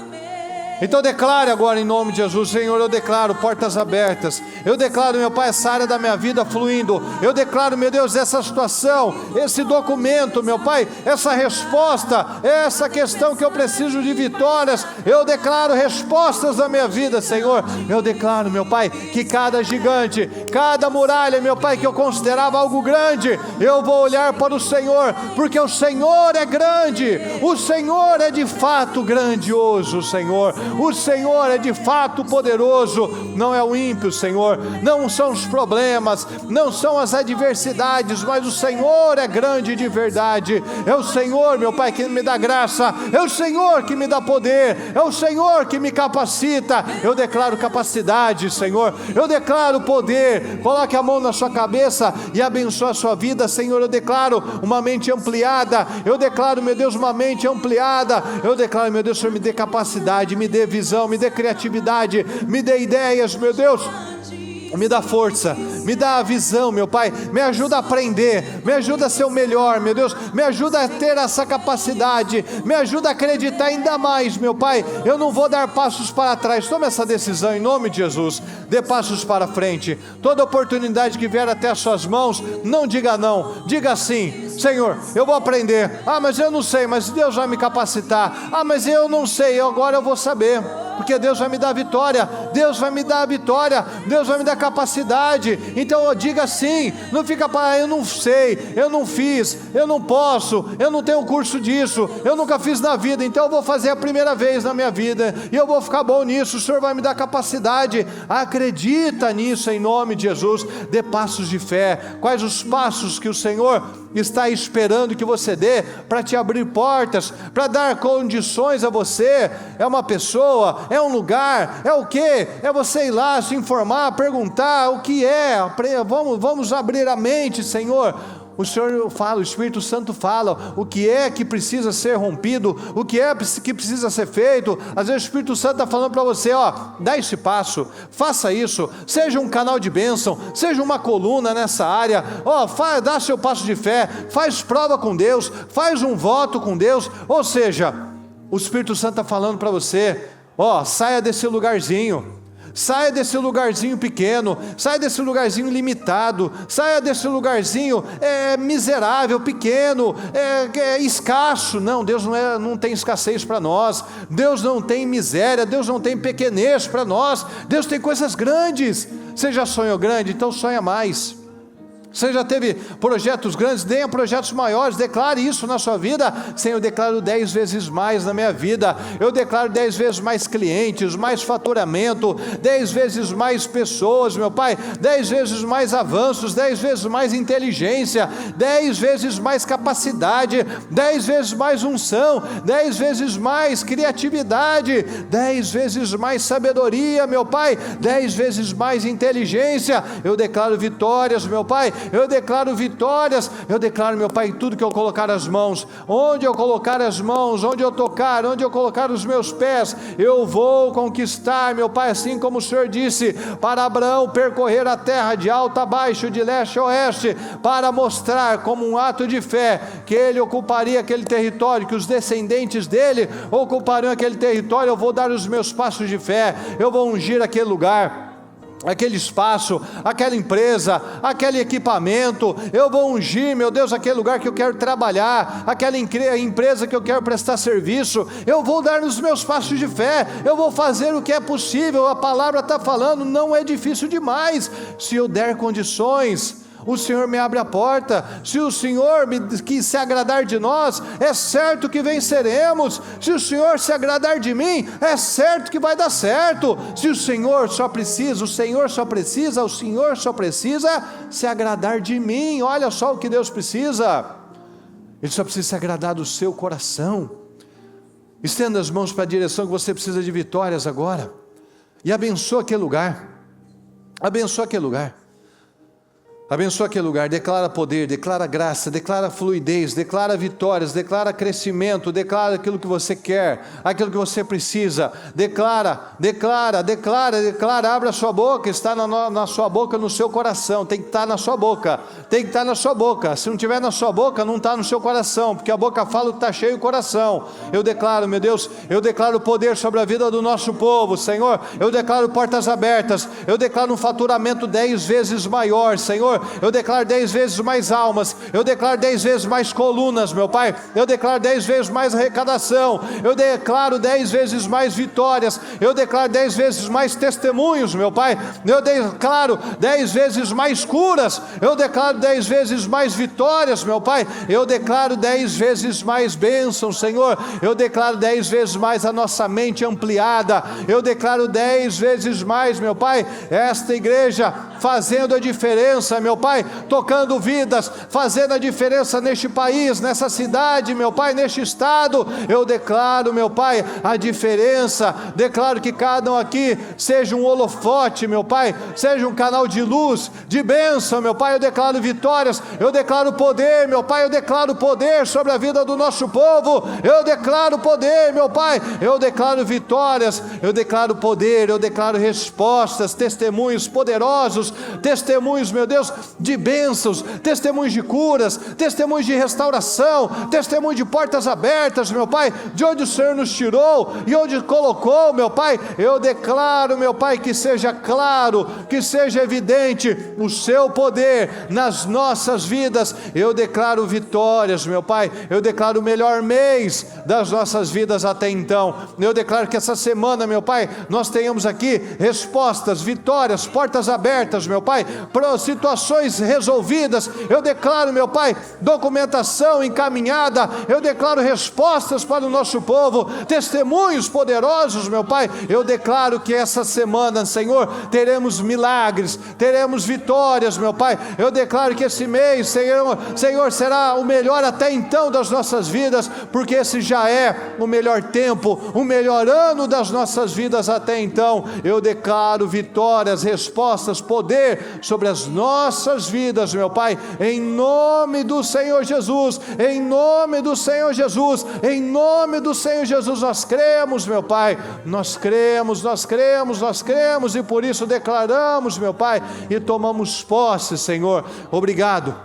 Então declare agora em nome de Jesus. Senhor, eu declaro portas abertas. Eu declaro, meu Pai, essa área da minha vida fluindo. Eu declaro, meu Deus, essa situação, esse documento, meu Pai, essa resposta, essa questão que eu preciso de vitórias. Eu declaro respostas da minha vida, Senhor. Eu declaro, meu Pai, que cada gigante, cada muralha, meu Pai, que eu considerava algo grande, eu vou olhar para o Senhor, porque o Senhor é grande. O Senhor é de fato grandioso, Senhor. O Senhor é de fato poderoso. Não é o ímpio, Senhor, não são os problemas, não são as adversidades, mas o Senhor é grande de verdade. É o Senhor, meu Pai, que me dá graça, é o Senhor que me dá poder, é o Senhor que me capacita. Eu declaro capacidade, Senhor, eu declaro poder. Coloque a mão na sua cabeça e abençoe a sua vida, Senhor. Eu declaro uma mente ampliada, eu declaro, meu Deus, uma mente ampliada. Eu declaro, meu Deus, Senhor, me dê capacidade, me dê visão, me dê criatividade, me dê ideias, meu Deus. Me dá força, me dá a visão, meu Pai, me ajuda a aprender, me ajuda a ser o melhor, meu Deus, me ajuda a ter essa capacidade, me ajuda a acreditar ainda mais, meu Pai. Eu não vou dar passos para trás. Tome essa decisão em nome de Jesus, dê passos para frente. Toda oportunidade que vier até as suas mãos, não diga não, diga sim. Senhor, eu vou aprender. Mas eu não sei, mas Deus vai me capacitar. Mas eu não sei, agora eu vou saber, porque Deus vai me dar vitória, Deus vai me dar a vitória, Deus vai me dar capacidade. Então diga sim, não fica para eu não sei, eu não fiz, eu não posso, eu não tenho curso disso, eu nunca fiz na vida, então eu vou fazer a primeira vez na minha vida, e eu vou ficar bom nisso, o Senhor vai me dar capacidade. Acredita nisso em nome de Jesus, dê passos de fé. Quais os passos que o Senhor está esperando que você dê para te abrir portas, para dar condições a você? É uma pessoa, é um lugar, é o que? É você ir lá, se informar, perguntar o que é, vamos abrir a mente, Senhor. O Senhor fala, o Espírito Santo fala, o que é que precisa ser rompido, o que é que precisa ser feito. Às vezes o Espírito Santo está falando para você, dá esse passo, faça isso, seja um canal de bênção, seja uma coluna nessa área, dá seu passo de fé, faz prova com Deus, faz um voto com Deus. Ou seja, o Espírito Santo está falando para você, saia desse lugarzinho, saia desse lugarzinho pequeno, saia desse lugarzinho limitado, saia desse lugarzinho miserável, pequeno, escasso. Não, Deus não tem escassez para nós, Deus não tem miséria, Deus não tem pequenez para nós, Deus tem coisas grandes. Você já sonhou grande? Então sonha mais. Você já teve projetos grandes? Tenha projetos maiores, declare isso na sua vida. Senhor, eu declaro 10 vezes mais na minha vida, eu declaro 10 vezes mais clientes, mais faturamento, 10 vezes mais pessoas, meu Pai, 10 vezes mais avanços, 10 vezes mais inteligência, 10 vezes mais capacidade, 10 vezes mais unção, 10 vezes mais criatividade, 10 vezes mais sabedoria, meu Pai, 10 vezes mais inteligência. Eu declaro vitórias, meu Pai, eu declaro vitórias, eu declaro, meu Pai, tudo que eu colocar as mãos, onde eu colocar as mãos, onde eu tocar, onde eu colocar os meus pés, eu vou conquistar, meu Pai, assim como o Senhor disse para Abraão, percorrer a terra de alto a baixo, de leste a oeste, para mostrar como um ato de fé, que ele ocuparia aquele território, que os descendentes dele ocupariam aquele território. Eu vou dar os meus passos de fé, eu vou ungir aquele lugar, aquele espaço, aquela empresa, aquele equipamento. Eu vou ungir, meu Deus, aquele lugar que eu quero trabalhar, aquela empresa que eu quero prestar serviço. Eu vou dar os meus passos de fé, eu vou fazer o que é possível. A palavra está falando, não é difícil demais. Se eu der condições, o Senhor me abre a porta. Se o Senhor quis se agradar de nós, é certo que venceremos. Se o Senhor se agradar de mim, é certo que vai dar certo. Se o Senhor só precisa se agradar de mim. Olha só o que Deus precisa, Ele só precisa se agradar do seu coração. Estenda as mãos para a direção que você precisa de vitórias agora, e abençoa aquele lugar, abençoa aquele lugar. Abençoa aquele lugar, declara poder, declara graça, declara fluidez, declara vitórias, declara crescimento, declara aquilo que você quer, aquilo que você precisa. Declara, abra a sua boca. Está na sua boca, no seu coração, tem que estar na sua boca, tem que estar na sua boca. Se não estiver na sua boca, não está no seu coração, porque a boca fala o que está cheio o coração. Eu declaro, meu Deus, eu declaro poder sobre a vida do nosso povo, Senhor. Eu declaro portas abertas, eu declaro um faturamento 10 vezes maior, Senhor. Eu declaro 10 vezes mais almas, eu declaro 10 vezes mais colunas, meu Pai, eu declaro 10 vezes mais arrecadação, eu declaro 10 vezes mais vitórias, eu declaro 10 vezes mais testemunhos, meu Pai, eu declaro 10 vezes mais curas, eu declaro 10 vezes mais vitórias, meu Pai, eu declaro 10 vezes mais bênçãos, Senhor, eu declaro 10 vezes mais a nossa mente ampliada, eu declaro 10 vezes mais, meu Pai, esta igreja fazendo a diferença, meu Pai, tocando vidas, fazendo a diferença neste país, nessa cidade, meu Pai, neste estado. Eu declaro, meu Pai, a diferença. Declaro que cada um aqui seja um holofote, meu Pai, seja um canal de luz, de bênção, meu Pai. Eu declaro vitórias, eu declaro poder, meu Pai, eu declaro poder sobre a vida do nosso povo. Eu declaro poder, meu Pai, eu declaro vitórias, eu declaro poder, eu declaro respostas, testemunhos poderosos, testemunhos, meu Deus, de bênçãos, testemunhos de curas, testemunhos de restauração, testemunhos de portas abertas, meu Pai, de onde o Senhor nos tirou e onde colocou, meu Pai. Eu declaro, meu Pai, que seja claro, que seja evidente o seu poder nas nossas vidas. Eu declaro vitórias, meu Pai, eu declaro o melhor mês das nossas vidas até então. Eu declaro que essa semana, meu Pai, nós tenhamos aqui respostas, vitórias, portas abertas, abertas, meu Pai, situações resolvidas. Eu declaro, meu Pai, documentação encaminhada. Eu declaro respostas para o nosso povo, testemunhos poderosos, meu Pai. Eu declaro que essa semana, Senhor, teremos milagres, teremos vitórias, meu Pai. Eu declaro que esse mês, Senhor, será o melhor até então das nossas vidas, porque esse já é o melhor tempo, o melhor ano das nossas vidas até então. Eu declaro vitórias, respostas, poder sobre as nossas vidas, meu Pai, em nome do Senhor Jesus, em nome do Senhor Jesus, em nome do Senhor Jesus. Nós cremos, meu Pai, nós cremos, e por isso declaramos, meu Pai, e tomamos posse, Senhor. Obrigado,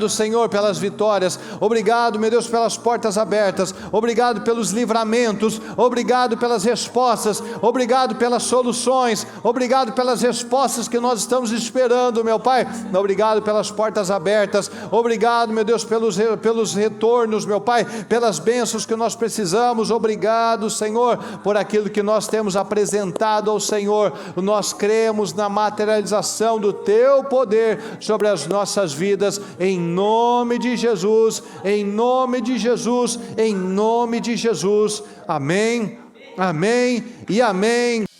Senhor, pelas vitórias. Obrigado, meu Deus, pelas portas abertas. Obrigado pelos livramentos. Obrigado pelas respostas. Obrigado pelas soluções. Obrigado pelas respostas que nós estamos esperando, meu Pai. Obrigado pelas portas abertas. Obrigado, meu Deus, pelos retornos, meu Pai, pelas bênçãos que nós precisamos. Obrigado, Senhor, por aquilo que nós temos apresentado ao Senhor. Nós cremos na materialização do Teu poder sobre as nossas vidas. Em nome de Jesus, em nome de Jesus, em nome de Jesus. Amém, amém e amém.